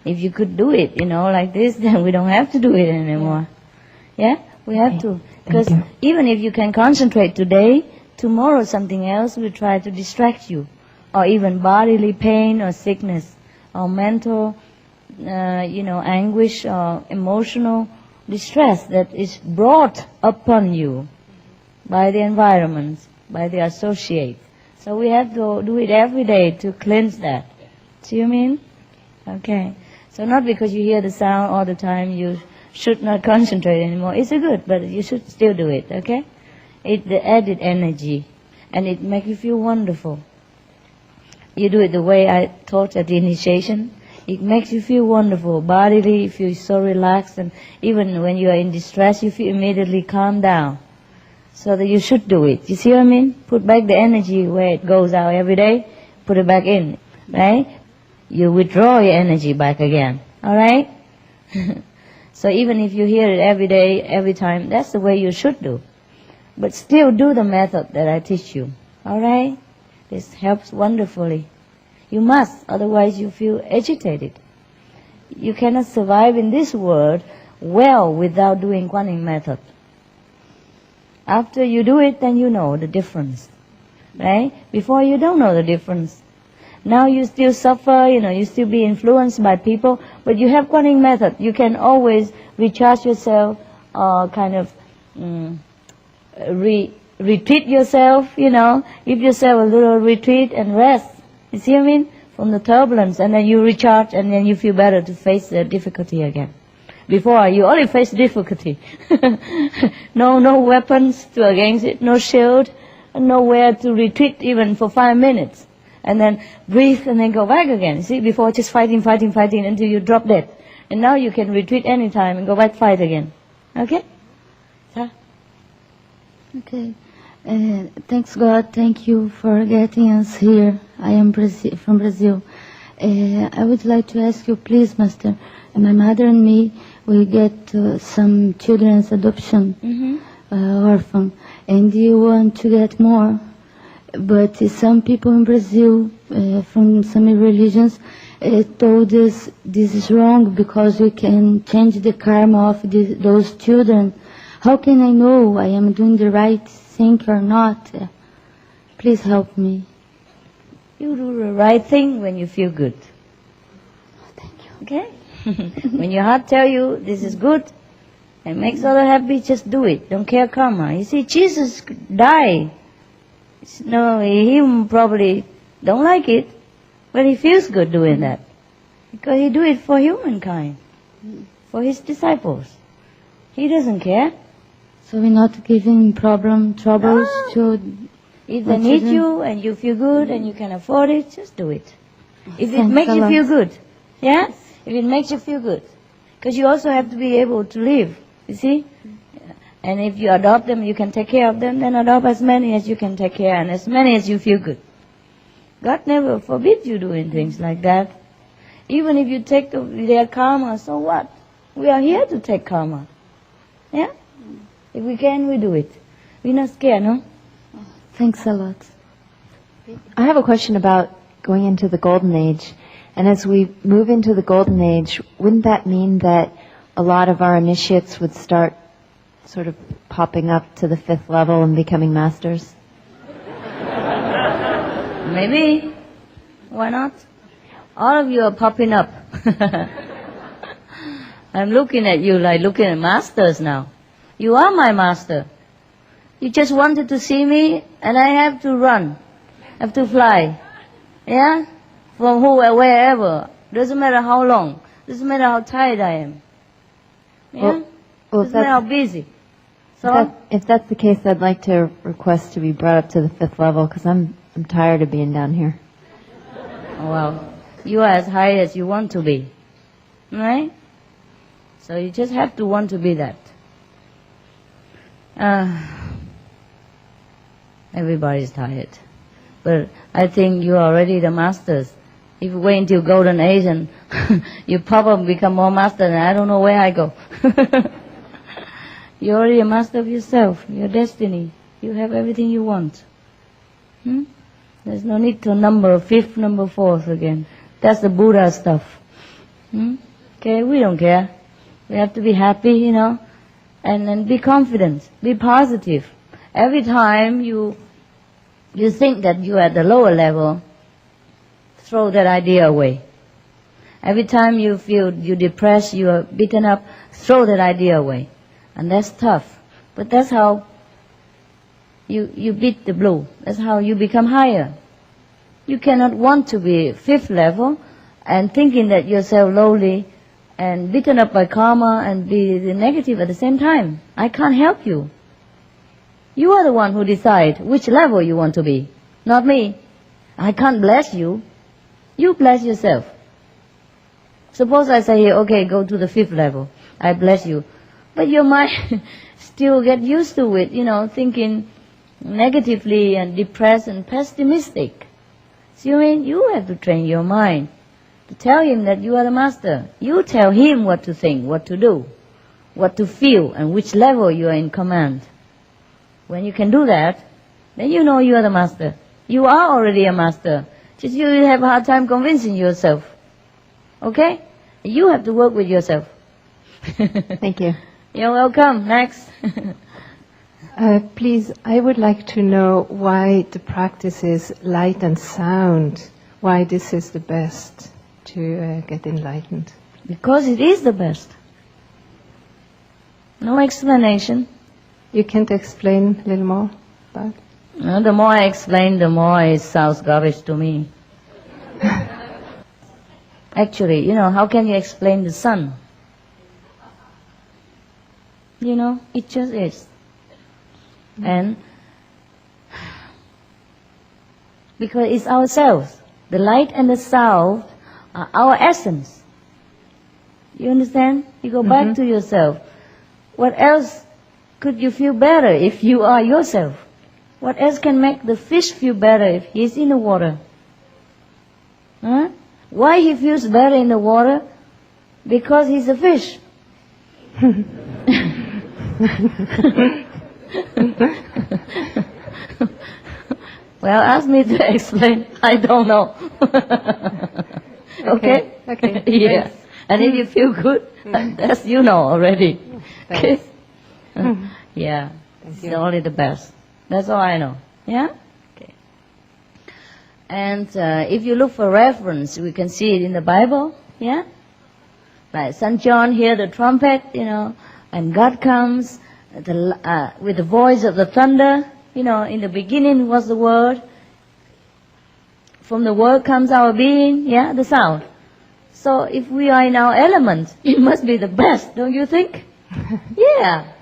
S2: If you could do it, like this, then we don't have to do it anymore. Yeah, we have to. Because even if you can concentrate today, tomorrow something else will try to distract you. Or even bodily pain or sickness or mental, anguish or emotional distress that is brought upon you by the environment, by the associate. So we have to do it every day to cleanse that. See what I mean? Okay. So not because you hear the sound all the time, you should not concentrate anymore. It's good, but you should still do it, okay? It's the added energy, and it makes you feel wonderful. You do it the way I taught at the initiation. It makes you feel wonderful. Bodily, you feel so relaxed, and even when you are in distress, you feel immediately calm down. So that you should do it. You see what I mean? Put back the energy where it goes out every day. Put it back in, right? You withdraw your energy back again. All right? So even if you hear it every day, every time, that's the way you should do. But still do the method that I teach you. All right? This helps wonderfully. You must, otherwise you feel agitated. You cannot survive in this world well without doing Guanyin method. After you do it, then you know the difference. Right? Before you don't know the difference. Now you still suffer, you still be influenced by people, but you have Guanyin method. You can always recharge yourself or kind of retreat yourself, give yourself a little retreat and rest. You see what I mean? From the turbulence, and then you recharge, and then you feel better to face the difficulty again. Before, you only face difficulty. No weapons to against it, no shield, nowhere to retreat even for 5 minutes. And then breathe and then go back again. See, before just fighting until you drop dead. And now you can retreat anytime and go back fight again. Okay?
S15: Okay. Thanks God, thank you for getting us here. I am from Brazil. I would like to ask you, please, Master, my mother and me, we get some children's adoption, orphan, and you want to get more. But some people in Brazil, from some religions, told us this is wrong because we can change the karma of those children. How can I know I am doing the right thing or not? Please help me.
S2: You do the right thing when you feel good.
S15: Thank you.
S2: Okay? When your heart tells you this is good and makes others happy, just do it. Don't care karma. You see, Jesus died. No, he probably don't like it, But he feels good doing that. Because he do it for humankind. For his disciples. He doesn't care.
S15: So we're not giving troubles to...
S2: If they need you and you feel good and you can afford it, just do it. If it makes you feel good. Yeah? If it makes you feel good. Because you also have to be able to live. You see? And if you adopt them, you can take care of them, then adopt as many as you can take care and as many as you feel good. God never forbids you doing things like that. Even if you take their karma, so what? We are here to take karma. Yeah? If we can, we do it. We're not scared, no?
S15: Thanks a lot.
S16: I have a question about going into the Golden Age. And as we move into the Golden Age, wouldn't that mean that a lot of our initiates would start sort of popping up to the 5th level and becoming masters?
S2: Maybe. Why not? All of you are popping up. I'm looking at you like looking at masters now. You are my master. You just wanted to see me, and I have to run, have to fly. Yeah? From wherever. Doesn't matter how long. Doesn't matter how tired I am. Yeah? Doesn't matter how busy. So?
S16: If that's the case, I'd like to request to be brought up to the 5th level, because I'm tired of being down here.
S2: Oh, well, you are as high as you want to be. Right? So you just have to want to be that. Everybody's tired. But I think you are already the masters. If you wait until Golden Age and you probably become more master, and I don't know where I go. You're already a master of yourself, your destiny. You have everything you want. There's no need to number 5th, number 4th again. That's the Buddha stuff. Okay, we don't care. We have to be happy, and be confident, be positive. Every time you think that you're at the lower level, throw that idea away. Every time you feel you're depressed, you are beaten up, throw that idea away. And that's tough. But that's how you beat the blue. That's how you become higher. You cannot want to be 5th level and thinking that you're so lowly and beaten up by karma and be the negative at the same time. I can't help you. You are the one who decide which level you want to be, not me. I can't bless you. You bless yourself. Suppose I say, okay, go to the 5th level. I bless you. But your mind still get used to it, thinking negatively and depressed and pessimistic. So you have to train your mind to tell him that you are the master. You tell him what to think, what to do, what to feel, and which level you are in command. When you can do that, then you know you are the master. You are already a master. Just you have a hard time convincing yourself. Okay? You have to work with yourself.
S16: Thank you.
S2: You're welcome. Next.
S17: Please, I would like to know why the practice is light and sound. Why this is the best to get enlightened.
S2: Because it is the best. No explanation.
S17: You can't explain a little more about it?
S2: The more I explain, the more it sounds garbage to me. Actually, how can you explain the sun? It just is. And because it's ourselves. The light and the sound are our essence. You understand? You go back to yourself. What else could you feel better if you are yourself? What else can make the fish feel better if he's in the water? Huh? Why he feels better in the water? Because he's a fish. Well, ask me to explain. I don't know. Okay?
S17: Okay.
S2: Yeah.
S17: Thanks.
S2: And if you feel good, that's already. Okay? Yeah. It's only the best. That's all I know. Yeah? Okay. And if you look for reference, we can see it in the Bible. Yeah? Like St. John hear the trumpet, and God comes with the voice of the thunder. In the beginning was the Word. From the word comes our being, yeah, the sound. So if we are in our element, it must be the best, don't you think? Yeah,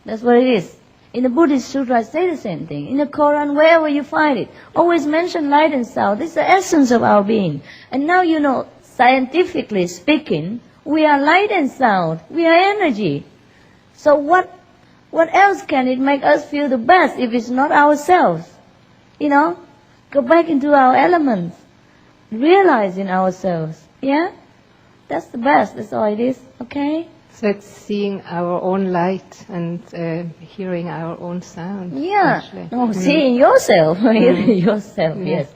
S2: that's what it is. In the Buddhist sutras say the same thing. In the Quran, wherever you find it, always mention light and sound. This is the essence of our being. And now you know, scientifically speaking, we are light and sound. We are energy. So what else can it make us feel the best if it's not ourselves? You know, go back into our elements, realizing ourselves. Yeah, that's the best. That's all it is. Okay.
S17: So it's seeing our own light and hearing our own sound.
S2: Yeah.
S17: Actually.
S2: No, seeing yourself. Yourself. Yes.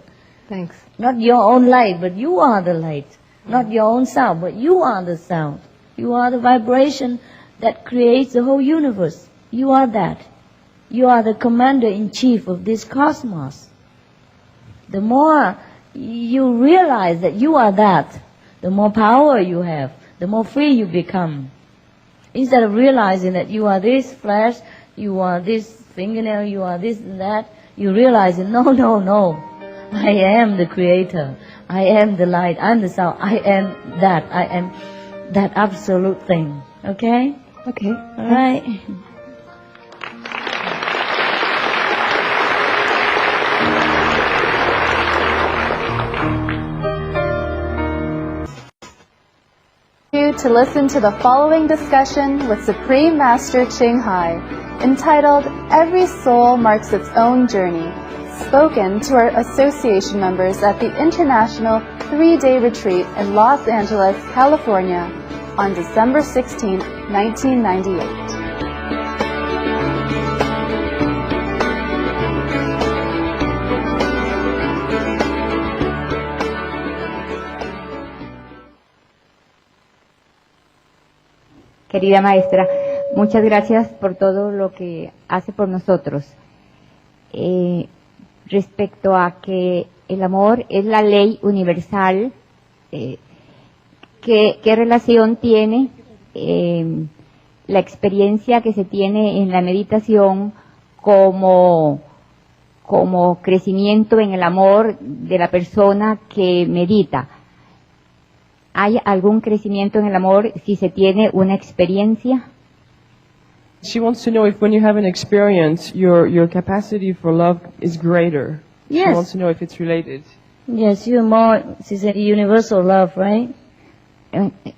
S17: Thanks.
S2: Not your own light, but you are the light. Not your own sound, but you are the sound. You are the vibration that creates the whole universe. You are that. You are the commander-in-chief of this cosmos. The more you realize that you are that, the more power you have, the more free you become. Instead of realizing that you are this flesh, you are this fingernail, you are this and that, you realize, no. I am the creator. I am the light. I'm the sound. I am that. I am that absolute thing. Okay?
S17: Okay.
S2: All right.
S1: To listen to the following discussion with Supreme Master Ching Hai, entitled Every Soul Marks Its Own Journey, spoken to our association members at the International 3-Day Retreat in Los Angeles, California, on December 16, 1998.
S18: Querida maestra, muchas gracias por todo lo que hace por nosotros. Respecto a que el amor es la ley universal, ¿qué relación tiene la experiencia que se tiene en la meditación como crecimiento en el amor de la persona que medita? ¿Hay algún crecimiento en el amor si se tiene una experiencia?
S19: She wants to know if when you have an experience, your capacity for love is greater.
S2: Yes.
S19: She wants to know if it's related.
S2: Yes, you're more, she said, universal love, right?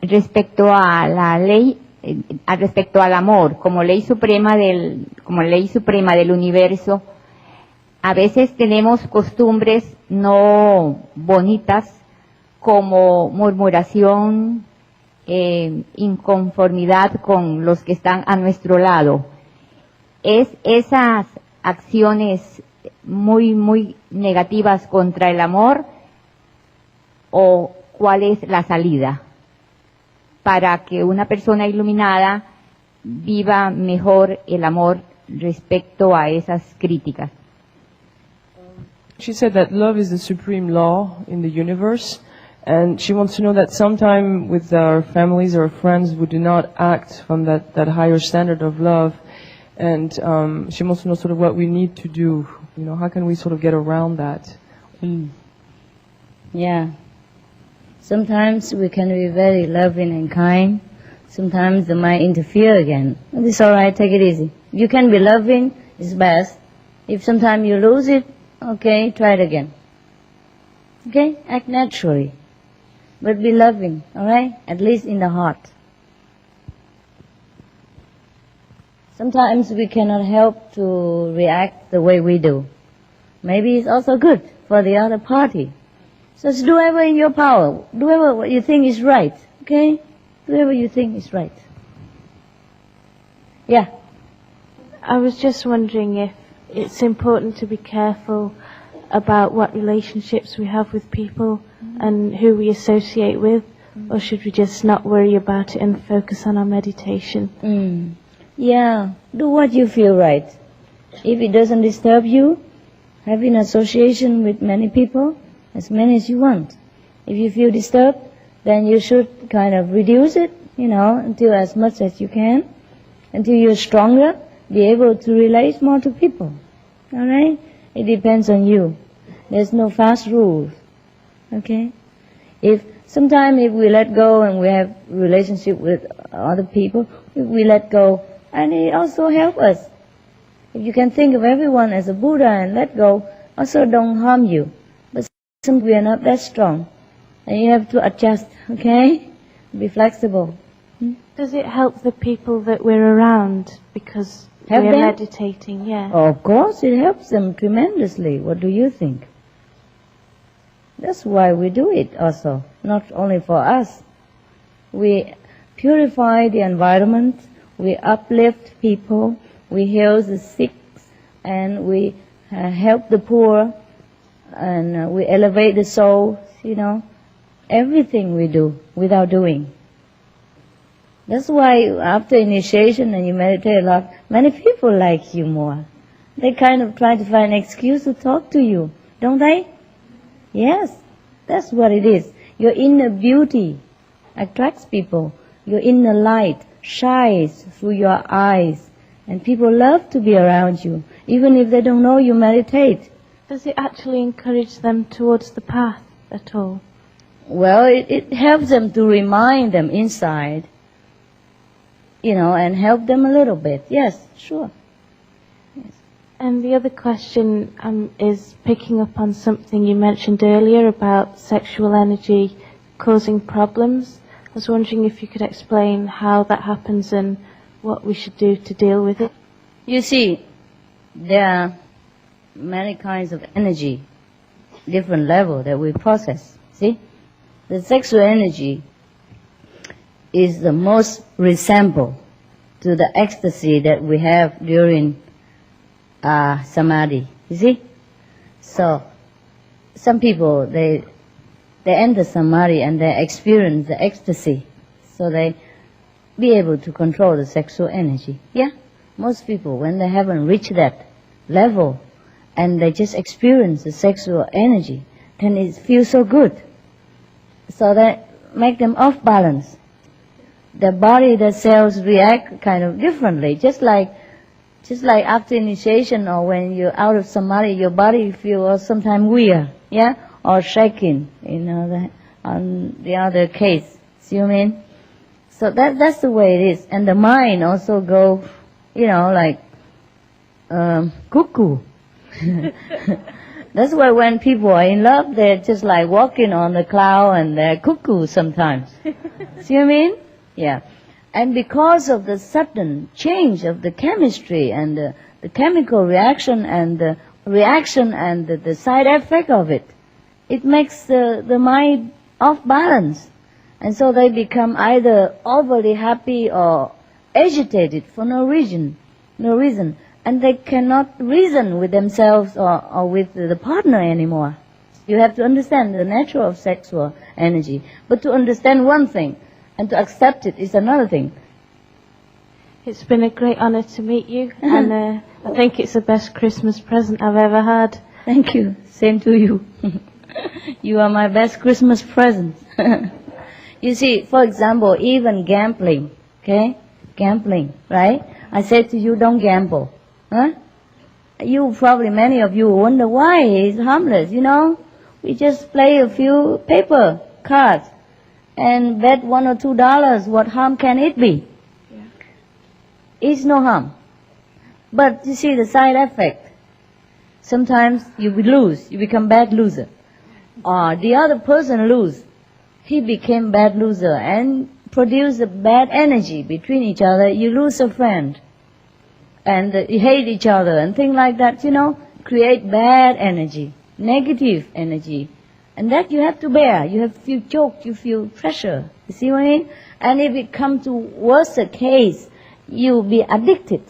S18: Respecto a la ley, respecto al amor, como ley suprema del universo, a veces tenemos costumbres no bonitas, como murmuración, inconformidad con los que están a nuestro lado. ¿Es esas acciones muy negativas contra el amor o cuál es la salida para que una persona iluminada viva mejor el amor respecto a esas críticas?
S19: She said that love is the supreme law in the universe. And she wants to know that sometime with our families or friends we do not act from that higher standard of love. And she wants to know sort of what we need to do. You know, how can we sort of get around that?
S2: Yeah. Sometimes we can be very loving and kind. Sometimes they might interfere again. It's all right, take it easy. You can be loving, it's best. If sometimes you lose it, okay, try it again. Okay, act naturally. But be loving, all right? At least in the heart. Sometimes we cannot help to react the way we do. Maybe it's also good for the other party. So do whatever in your power. Do whatever what you think is right, okay? Do whatever you think is right. Yeah.
S20: I was just wondering if it's important to be careful about what relationships we have with people and who we associate with, or should we just not worry about it and focus on our meditation?
S2: Yeah, do what you feel right. If it doesn't disturb you, have an association with many people, as many as you want. If you feel disturbed, then you should kind of reduce it, you know, until as much as you can, until you're stronger, be able to relate more to people. All right? It depends on you. There's no fast rules. Okay? Sometimes if we let go and we have relationship with other people, if we let go, and it also helps us. If you can think of everyone as a Buddha and let go, also don't harm you. But sometimes we are not that strong. And you have to adjust, okay? Be flexible.
S20: Does it help the people that we're around because
S2: Help
S20: we're
S2: them?
S20: meditating? Yeah.
S2: Oh, of course, it helps them tremendously. What do you think? That's why we do it also, not only for us. We purify the environment, we uplift people, we heal the sick, and we help the poor, and we elevate the soul, Everything we do without doing. That's why after initiation and you meditate a lot, many people like you more. They kind of try to find an excuse to talk to you, don't they? Yes, that's what it is. Your inner beauty attracts people. Your inner light shines through your eyes, and people love to be around you, even if they don't know you meditate.
S20: Does it actually encourage them towards the path at all?
S2: Well, it helps them to remind them inside, and help them a little bit. Yes, sure.
S20: And the other question is picking up on something you mentioned earlier about sexual energy causing problems. I was wondering if you could explain how that happens and what we should do to deal with it.
S2: You see, there are many kinds of energy, different level that we process. See? The sexual energy is the most resemble to the ecstasy that we have during samadhi. You see? So, some people, they enter samadhi and they experience the ecstasy. So they be able to control the sexual energy. Yeah? Most people, when they haven't reached that level and they just experience the sexual energy, then it feels so good. So that make them off balance. Their body, their cells react kind of differently. Just like after initiation or when you're out of samadhi, your body feels sometimes weird, yeah, or shaking. On the other case, see what I mean? So that's the way it is, and the mind also go, cuckoo. That's why when people are in love, they're just like walking on the cloud and they're cuckoo sometimes. See what I mean? Yeah. And because of the sudden change of the chemistry and the chemical reaction and the side effect of it, it makes the mind off balance. And so they become either overly happy or agitated for no reason. And they cannot reason with themselves or with the partner anymore. You have to understand the nature of sexual energy. But to understand one thing and to accept it is another thing.
S20: It's been a great honor to meet you, and I think it's the best Christmas present I've ever had.
S2: Thank you. Same to you. You are my best Christmas present. You see, for example, even gambling, okay? Gambling, right? I said to you, don't gamble. Huh? Many of you wonder why it's harmless, We just play a few paper cards and bet $1 or $2. What harm can it be? Yeah. It's no harm. But you see the side effect. Sometimes you lose, you become bad loser. Or the other person lose. He became bad loser and produced a bad energy between each other. You lose a friend. And you hate each other and things like that, create bad energy, negative energy. And that you have to bear. You feel choked, you feel pressure. You see what I mean? And if it comes to worse case, you'll be addicted.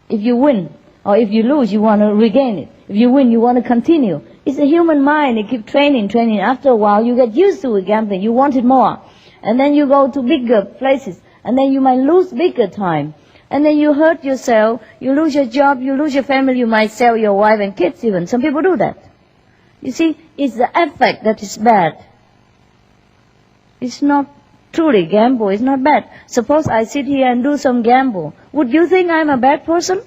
S2: If you win, or if you lose, you want to regain it. If you win, you want to continue. It's a human mind. It keeps training. After a while, you get used to gambling. You want it more. And then you go to bigger places. And then you might lose bigger time. And then you hurt yourself, you lose your job, you lose your family, you might sell your wife and kids even. Some people do that. You see, it's the effect that is bad. It's not truly gamble, it's not bad. Suppose I sit here and do some gamble. Would you think I'm a bad person?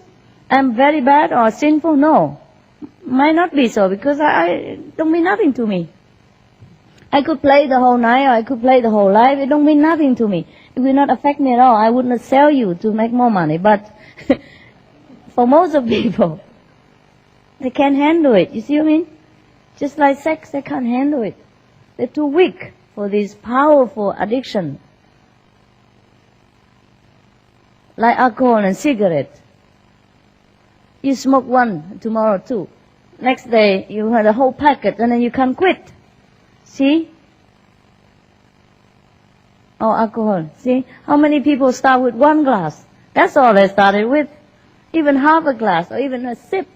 S2: I'm very bad or sinful? No. Might not be so, because I don't mean nothing to me. I could play the whole night or I could play the whole life. It don't mean nothing to me. It will not affect me at all. I would not sell you to make more money. But for most of people, they can't handle it. You see what I mean? Just like sex, they can't handle it. They're too weak for this powerful addiction. Like alcohol and cigarette. You smoke one, tomorrow two. Next day, you had a whole packet and then you can't quit. See? Or alcohol. See? How many people start with one glass? That's all they started with. Even half a glass or even a sip.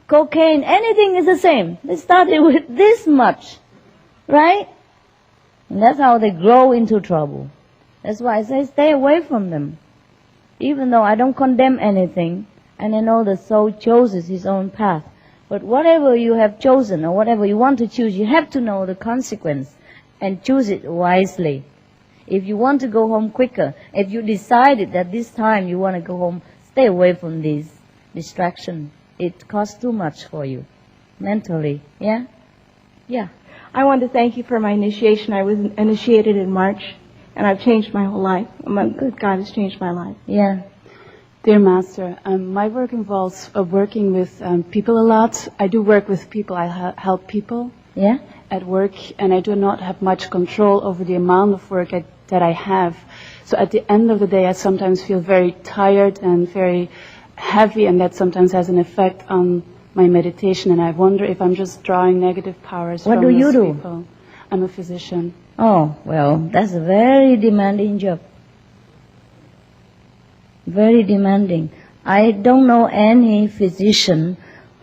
S2: Cocaine, anything is the same. They started with this much. Right? And that's how they grow into trouble. That's why I say stay away from them. Even though I don't condemn anything, and I know the soul chooses his own path. But whatever you have chosen or whatever you want to choose, you have to know the consequence and choose it wisely. If you want to go home quicker, if you decided that this time you want to go home, stay away from these distractions. It costs too much for you mentally. Yeah? Yeah.
S21: I want to thank you for my initiation. I was initiated in March, and I've changed my whole life. God has changed my life.
S2: Yeah.
S22: Dear Master, my work involves working with people a lot. I do work with people. I help people at work, and I do not have much control over the amount of work that I have. So at the end of the day, I sometimes feel very tired and very heavy, and that sometimes has an effect on my meditation, and I wonder if I'm just drawing negative powers from those people. What do you do? I'm a physician.
S2: Oh, well, that's a very demanding job. Very demanding. I don't know any physician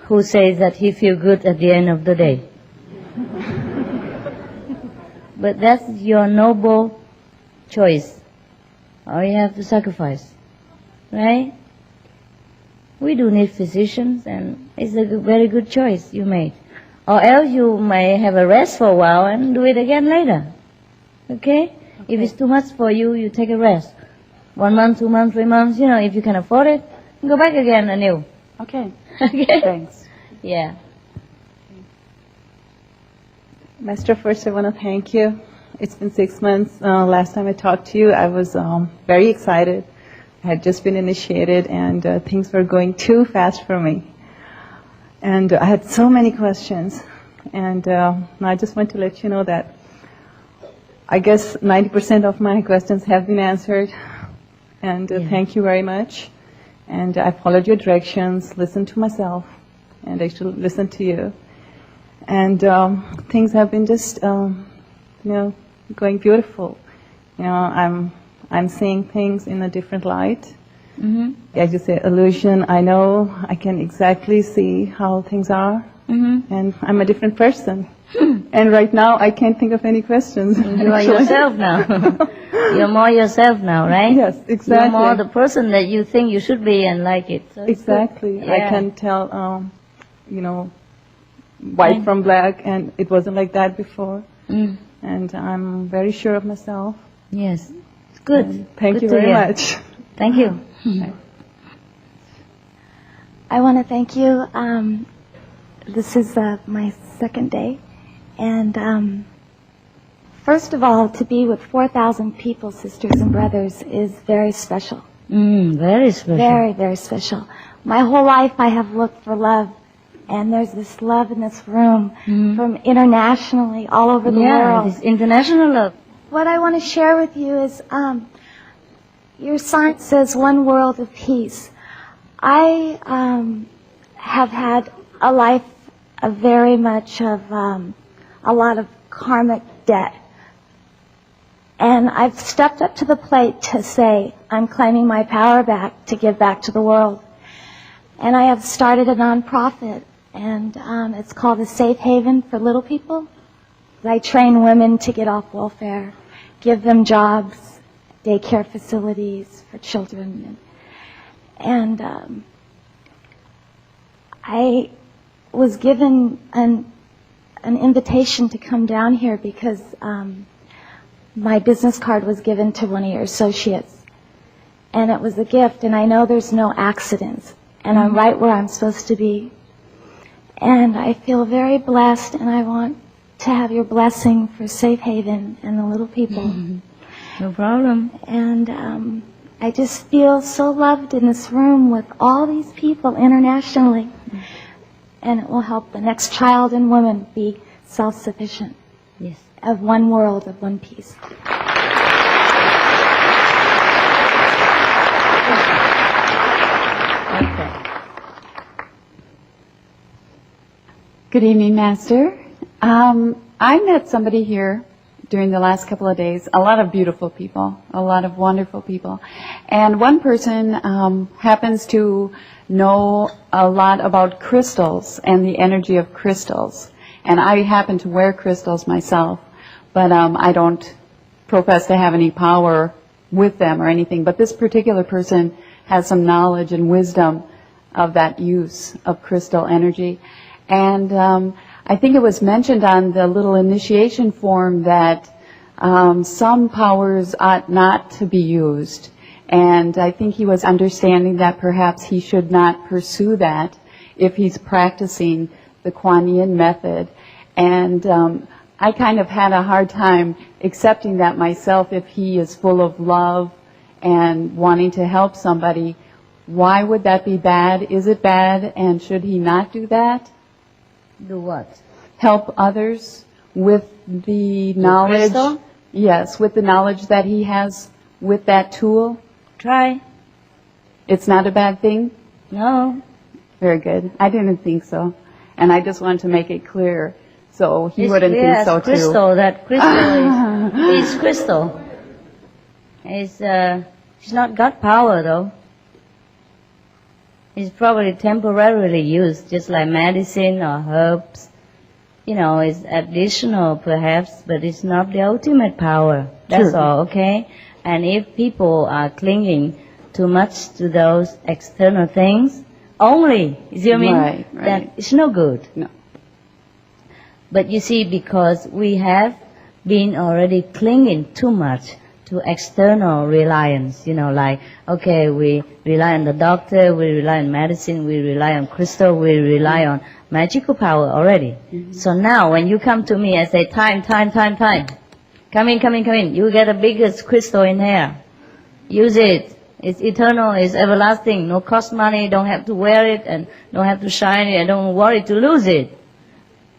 S2: who says that he feels good at the end of the day. But that's your noble choice. Or you have to sacrifice. Right? We do need physicians, and it's a very good choice you made. Or else you may have a rest for a while and do it again later. Okay? If it's too much for you, you take a rest. 1 month, 2 months, 3 months, if you can afford it, go back again anew.
S22: Okay.
S2: Okay?
S22: Thanks.
S2: Yeah.
S23: Master, first I want to thank you. It's been 6 months. Last time I talked to you, I was very excited. I had just been initiated, and things were going too fast for me. And I had so many questions. And I just want to let you know that I guess 90% of my questions have been answered. And thank you very much. And I followed your directions, listened to myself, and I should listen to you. And things have been just, going beautiful. I'm seeing things in a different light. Mm-hmm. As you say, illusion, I know, I can exactly see how things are. Mm-hmm. And I'm a different person. And right now, I can't think of any questions.
S2: You are yourself now. You're more yourself now, right?
S23: Yes, exactly.
S2: You're more the person that you think you should be and like it. So
S23: exactly.
S2: Yeah.
S23: I can tell, white from black, and it wasn't like that before. Mm. And I'm very sure of myself.
S2: Yes. It's good.
S23: And thank
S2: good
S23: you very much.
S2: Thank you.
S24: I want to thank you. This is my second day. And first of all, to be with 4,000 people, sisters and brothers, is very special.
S2: Very special.
S24: Very, very special. My whole life I have looked for love. And there's this love in this room from internationally, all over the world.
S2: This international love.
S24: What I want to share with you is your sign says one world of peace. I have had a life of very much of a lot of karmic debt. And I've stepped up to the plate to say, I'm claiming my power back to give back to the world. And I have started a nonprofit, and it's called a Safe Haven for Little People. I train women to get off welfare, give them jobs, daycare facilities for children. And I was given an invitation to come down here because my business card was given to one of your associates. And it was a gift, and I know there's no accidents. And I'm right where I'm supposed to be. And I feel very blessed, and I want to have your blessing for Safe Haven and the little people.
S2: No problem.
S24: And I just feel so loved in this room with all these people internationally. And it will help the next child and woman be self-sufficient.
S2: Yes.
S24: Of one world, of one peace.
S22: Good evening, Master. I met somebody here during the last couple of days, a lot of beautiful people, a lot of wonderful people. And one person happens to know a lot about crystals and the energy of crystals. And I happen to wear crystals myself, but I don't profess to have any power with them or anything. But this particular person has some knowledge and wisdom of that use of crystal energy. And I think it was mentioned on the little initiation form that some powers ought not to be used. And I think he was understanding that perhaps he should not pursue that if he's practicing the Kuan Yin method. And I kind of had a hard time accepting that myself. If he is full of love and wanting to help somebody, why would that be bad? Is it bad, and should he not do that?
S2: Do what?
S22: Help others with the knowledge.
S2: Crystal?
S22: Yes, with the knowledge that he has with that tool.
S2: Try.
S22: It's not a bad thing?
S2: No.
S22: Very good. I didn't think so. And I just wanted to make it clear so he
S2: It's
S22: wouldn't
S2: clear
S22: think so
S2: as crystal,
S22: too.
S2: that crystal is crystal. It's not God power though. It's probably temporarily used, just like medicine or herbs. You know, it's additional perhaps, but it's not the ultimate power. That's
S22: Sure.
S2: all, okay? And if people are clinging too much to those external things, only, you see what I mean?
S22: Right.
S2: Then it's no good.
S22: No.
S2: But you see, because we have been already clinging too much to external reliance, you know, like, okay, we rely on the doctor, we rely on medicine, we rely on crystal, we rely on magical power already. So now when you come to me and say, time, come in, you get the biggest crystal in here. Use it. It's eternal, it's everlasting, no cost money, don't have to wear it and don't have to shine it and don't worry to lose it.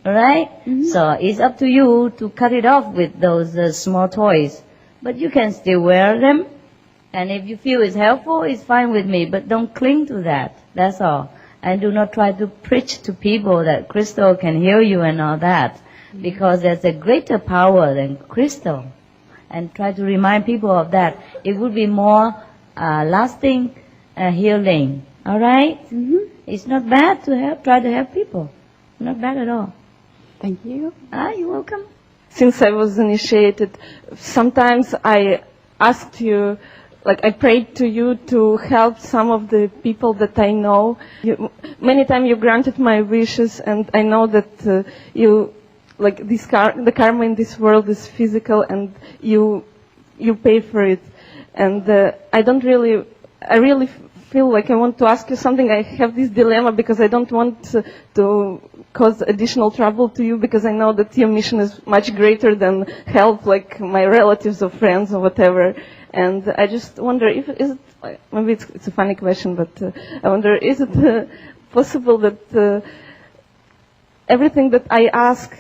S2: Alright? So it's up to you to cut it off with those small toys. But you can still wear them. And if you feel it's helpful, it's fine with me. But don't cling to that. That's all. And do not try to preach to people that crystal can heal you and all that. Because there's a greater power than crystal. And try to remind people of that. It would be more lasting healing. Alright? It's not bad to try to help people. Not bad at all.
S22: Thank you.
S2: You're welcome.
S21: Since I was initiated, sometimes I asked you, like I prayed to you to help some of the people that I know. Many times you granted my wishes, and I know that you, like the karma in this world is physical, and you pay for it. And I really feel like I want to ask you something. I have this dilemma because I don't want to cause additional trouble to you, because I know that your mission is much greater than help like my relatives or friends or whatever. And I just wonder if maybe it's a funny question, but I wonder, is it possible that everything that I ask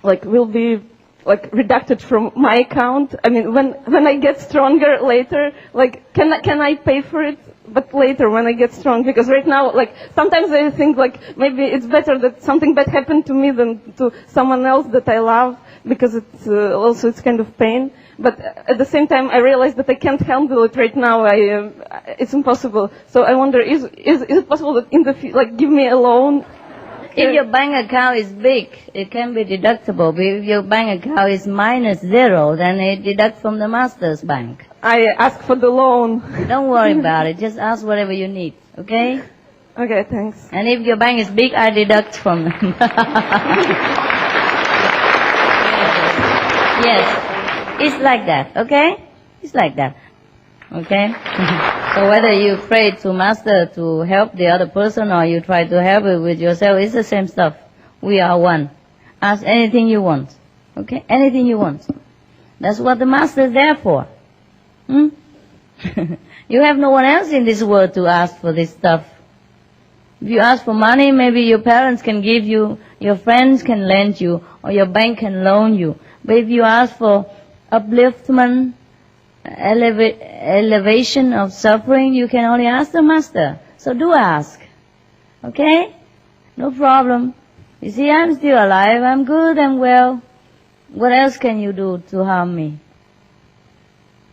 S21: like will be like reducted from my account? I mean, when I get stronger later, like can I pay for it? But later when I get strong, because right now, like sometimes I think like maybe it's better that something bad happened to me than to someone else that I love, because it's also it's kind of pain. But at the same time, I realize that I can't handle it right now. It's impossible. So I wonder, is it possible that in the like give me a loan?
S2: If your bank account is big, it can be deductible. But if your bank account is -0, then it deducts from the master's bank.
S21: I ask for the loan.
S2: Don't worry about it. Just ask whatever you need, okay?
S21: Okay, thanks.
S2: And if your bank is big, I deduct from them. Yes, it's like that, okay? It's like that, okay? So whether you pray to Master to help the other person or you try to help it with yourself, it's the same stuff. We are one. Ask anything you want. Okay? Anything you want. That's what the master is there for. You have no one else in this world to ask for this stuff. If you ask for money, maybe your parents can give you, your friends can lend you, or your bank can loan you. But if you ask for upliftment, elevation of suffering, you can only ask the master. So do ask. Okay? No problem. You see, I'm still alive, I'm good, I'm well. What else can you do to harm me?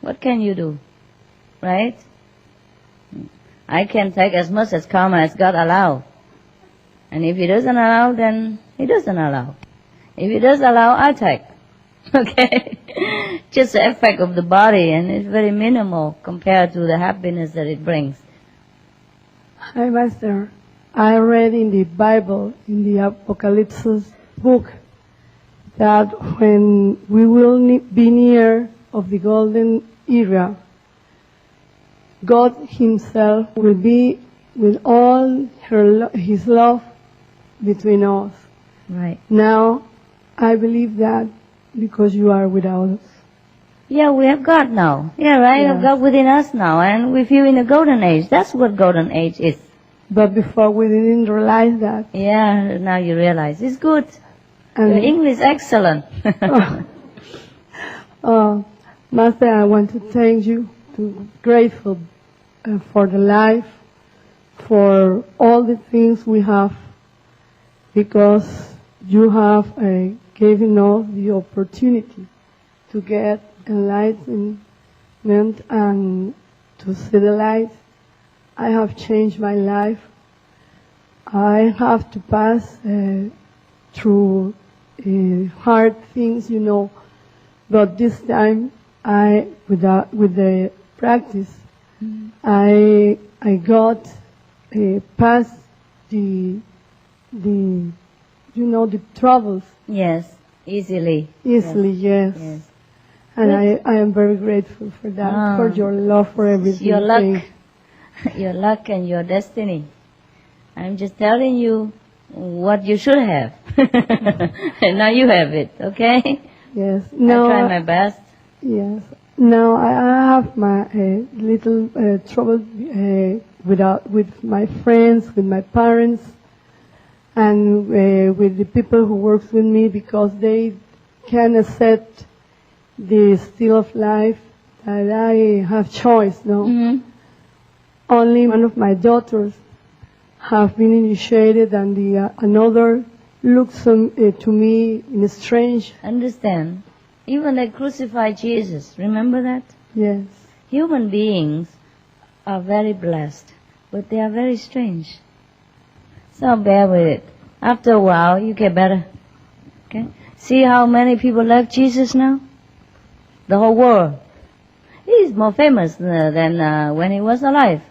S2: What can you do? Right? I can take as much as karma as God allows. And if He doesn't allow, then He doesn't allow. If He does allow, I take. Okay? Just the effect of the body, and it's very minimal compared to the happiness that it brings.
S3: Hi, Master. I read in the Bible, in the Apocalypse book, that when we will be near of the golden era, God Himself will be with all His love between us.
S2: Right.
S3: Now, I believe that because you are without us.
S2: Yeah, we have God now. Yeah, right?
S3: Yeah.
S2: We have God within us now, and we feel in the golden age. That's what golden age is.
S3: But before we didn't realize that.
S2: Yeah, now you realize. It's good.
S3: And
S2: Your English excellent.
S3: Master, I want to thank you. Grateful for the life, for all the things we have, because you have given us the opportunity to get enlightenment and to see the light. I have changed my life. I have to pass through hard things, but this time with the practice, I got past the troubles.
S2: Yes, easily.
S3: Easily, yes. And I am very grateful for that, for your love for everything.
S2: Your luck. Your luck and your destiny. I'm just telling you what you should have. And now you have it, okay?
S3: Yes.
S2: I try my best.
S3: Yes. Now I have my little trouble with my friends, with my parents, and with the people who work with me, because they can accept the style of life that I have choice. No.
S2: Mm-hmm.
S3: Only one of my daughters have been initiated, and another looks to me in a strange.
S2: Understand? Even they crucified Jesus. Remember that?
S3: Yes.
S2: Human beings are very blessed, but they are very strange. So bear with it. After a while, you get better. Okay? See how many people love Jesus now? The whole world. He's more famous than when he was alive.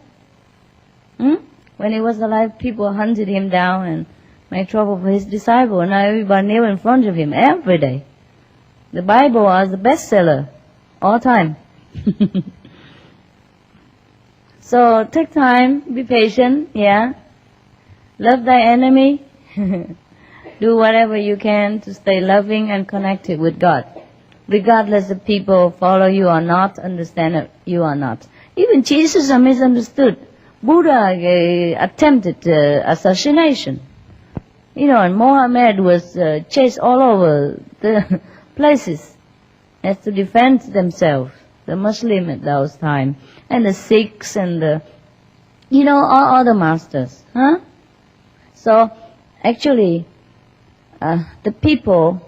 S2: When he was alive, people hunted him down and made trouble for his disciple. Now everybody kneel in front of him every day. The Bible was the bestseller all time. So take time, be patient, yeah. Love thy enemy. Do whatever you can to stay loving and connected with God. Regardless if people follow you or not, understand you or not. Even Jesus is misunderstood. Buddha attempted assassination. And Mohammed was chased all over the places as to defend themselves. The Muslim at those times, and the Sikhs and all other masters. So actually, the people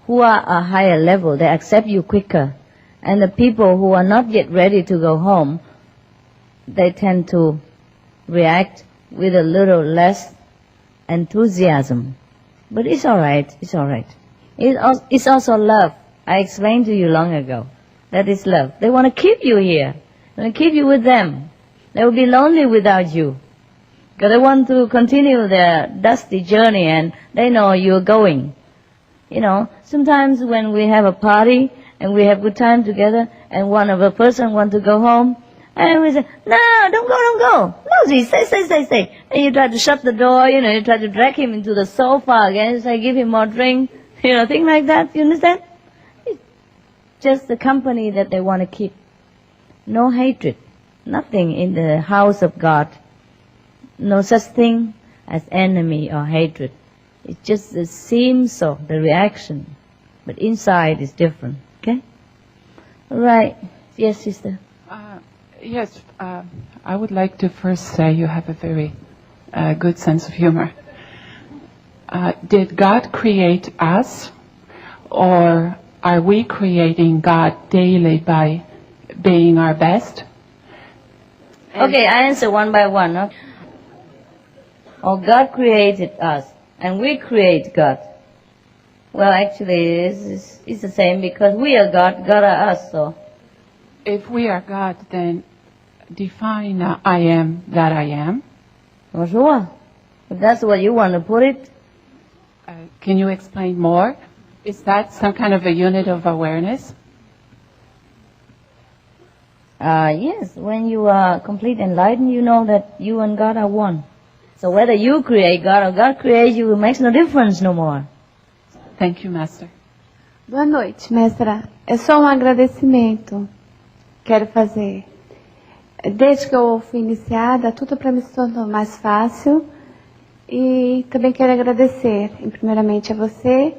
S2: who are a higher level, they accept you quicker. And the people who are not yet ready to go home, they tend to react with a little less enthusiasm. But it's alright, it's alright. It's also love. I explained to you long ago. That is love. They want to keep you here. They want to keep you with them. They will be lonely without you. Because they want to continue their dusty journey, and they know you're going. Sometimes when we have a party and we have good time together and one of a person want to go home, and we say, no, don't go. Rosie, say. And you try to shut the door, you try to drag him into the sofa again, you say, give him more drink, things like that, you understand? It's just the company that they want to keep. No hatred, nothing in the house of God. No such thing as enemy or hatred. It seems so, the reaction. But inside is different, okay? All right. Yes, sister.
S5: Yes, I would like to first say you have a very good sense of humor. Did God create us, or are we creating God daily by being our best?
S2: Okay, I answer one by one. Huh? God created us, and we create God. Well, actually, it's the same, because we are God, God are us, so.
S5: If we are God, then define I am that I am.
S2: Well, sure. If that's what you want to put it.
S5: Can you explain more? Is that some kind of a unit of awareness?
S2: Yes. When you are complete enlightened, you know that you and God are one. So whether you create God or God creates you, it makes no difference no more.
S5: Thank you, Master.
S24: Boa noite, mestra. É só um agradecimento. Quero fazer. Desde que eu fui iniciada, tudo para mim se tornou mais fácil. E também quero agradecer, primeiramente, a você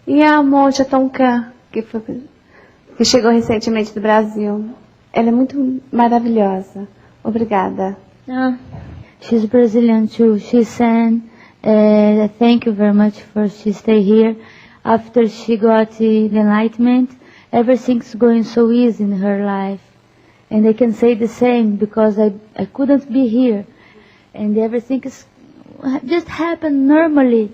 S24: e a monja Tonkan, que chegou recentemente do Brasil. Ela é muito maravilhosa. Obrigada.
S15: She's Brazilian too. She said, thank you very much for she stay here. After she got the enlightenment, everything's going so easy in her life. And they can say the same, because I couldn't be here. And everything just happened normally.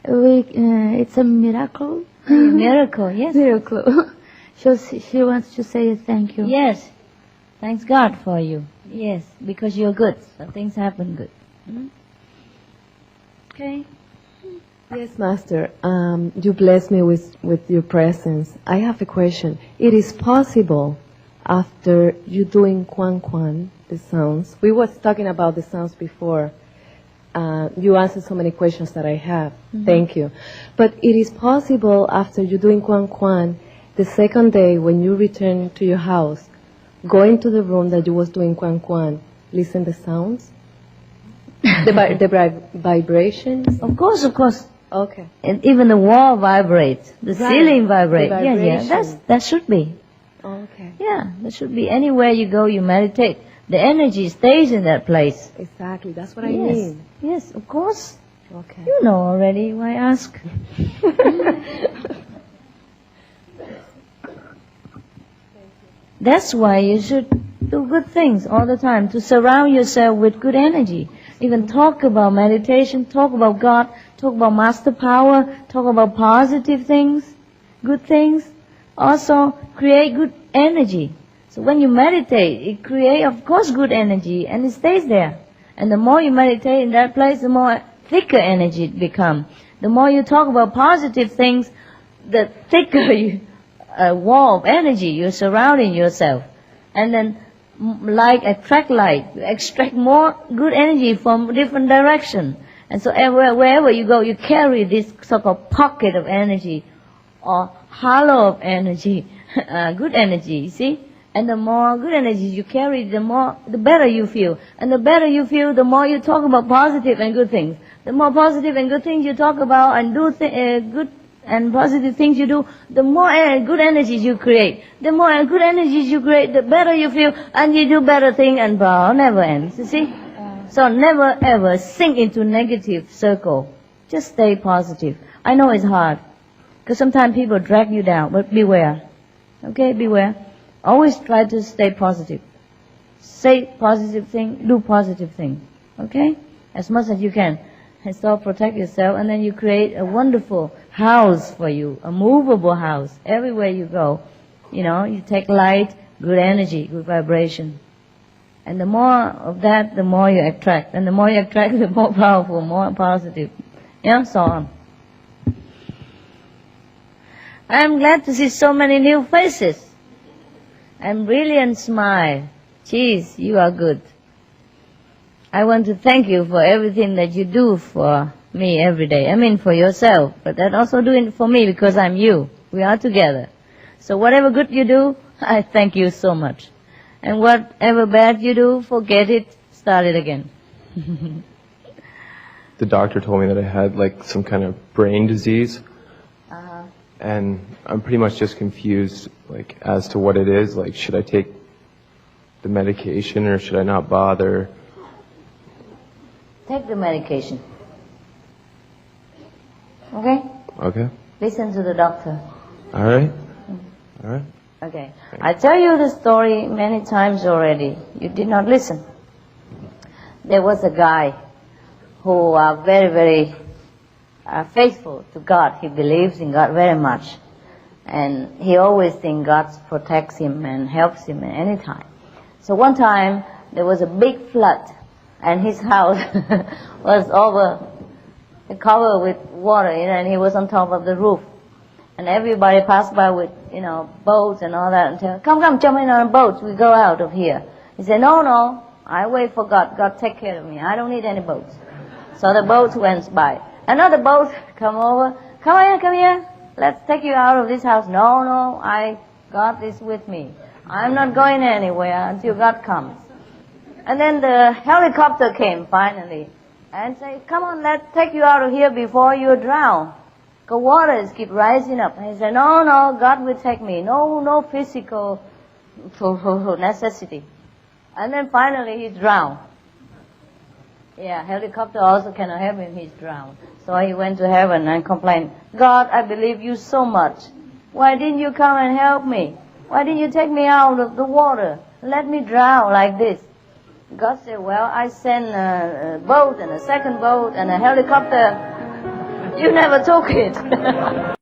S15: It's a miracle.
S2: Miracle, yes.
S15: Miracle. So she wants to say thank you.
S2: Yes. Thanks God for you. Yes, because you're good. So things happen good. Okay.
S6: Yes, Master. You bless me with your presence. I have a question. It is possible, after you doing Quan Quan, the sounds, we was talking about the sounds before. You answered so many questions that I have. Thank you. But it is possible, after you doing Quan Quan, the second day when you return to your house, go into the room that you was doing Quan Quan, listen the sounds? the vibrations?
S2: Of course.
S6: Okay.
S2: And even the wall vibrates, the ceiling vibrates.
S6: The
S2: yeah. That should be.
S6: Okay.
S2: Yeah, that should be. Anywhere you go, you meditate. The energy stays in that place.
S6: Exactly, that's what I mean.
S2: Yes, of course.
S6: Okay.
S2: You know already, why ask? That's why you should do good things all the time, to surround yourself with good energy. Even talk about meditation, talk about God, talk about master power, talk about positive things, good things. Also, create good energy. So when you meditate, it creates, of course, good energy, and it stays there. And the more you meditate in that place, the more thicker energy it becomes. The more you talk about positive things, the thicker wall of energy you're surrounding yourself. And then, like attract light, you extract more good energy from different direction. And so wherever you go, you carry this so-called pocket of energy, or hollow of energy, good energy, you see? And the more good energy you carry, the better you feel. And the better you feel, the more you talk about positive and good things. The more positive and good things you talk about and do good and positive things you do, the more good energies you create. The more good energies you create, the better you feel, and you do better things, and power never ends, you see? So never ever sink into negative circle. Just stay positive. I know it's hard, because sometimes people drag you down, but beware. Okay, beware. Always try to stay positive. Say positive thing, do positive thing. Okay? As much as you can. And so protect yourself, and then you create a wonderful house for you, a movable house. Everywhere you go, you take light, good energy, good vibration. And the more of that, the more you attract. And the more you attract, the more powerful, more positive. So on. I'm glad to see so many new faces. And brilliant smile. Geez, you are good. I want to thank you for everything that you do for me every day. I mean for yourself, but that also doing it for me because I'm you. We are together. So whatever good you do, I thank you so much. And whatever bad you do, forget it, start it again.
S8: The doctor told me that I had like some kind of brain disease. And I'm pretty much just confused like as to what it is. Like, should I take the medication or should I not bother?
S2: Take the medication. Okay?
S8: Okay.
S2: Listen to the doctor.
S8: All right. All right.
S2: Okay. I tell you the story many times already. You did not listen. There was a guy who was very, very faithful to God. He believes in God very much. And he always thinks God protects him and helps him at any time. So one time, there was a big flood, and his house was covered with water, and he was on top of the roof. And everybody passed by with, boats and all that, and tell, come, jump in on boats, we go out of here. He said, no, I wait for God. God take care of me. I don't need any boats. So the boats went by. Another boat come over. Come here. Let's take you out of this house. No, God is with me. I'm not going anywhere until God comes. And then the helicopter came finally and said, come on, let's take you out of here before you drown. The waters keep rising up. And he said, no, God will take me. No physical necessity. And then finally he drowned. Yeah, helicopter also cannot help him, he's drowned. So he went to heaven and complained, God, I believe you so much. Why didn't you come and help me? Why didn't you take me out of the water? Let me drown like this. God said, well, I sent a boat and a second boat and a helicopter. You never took it.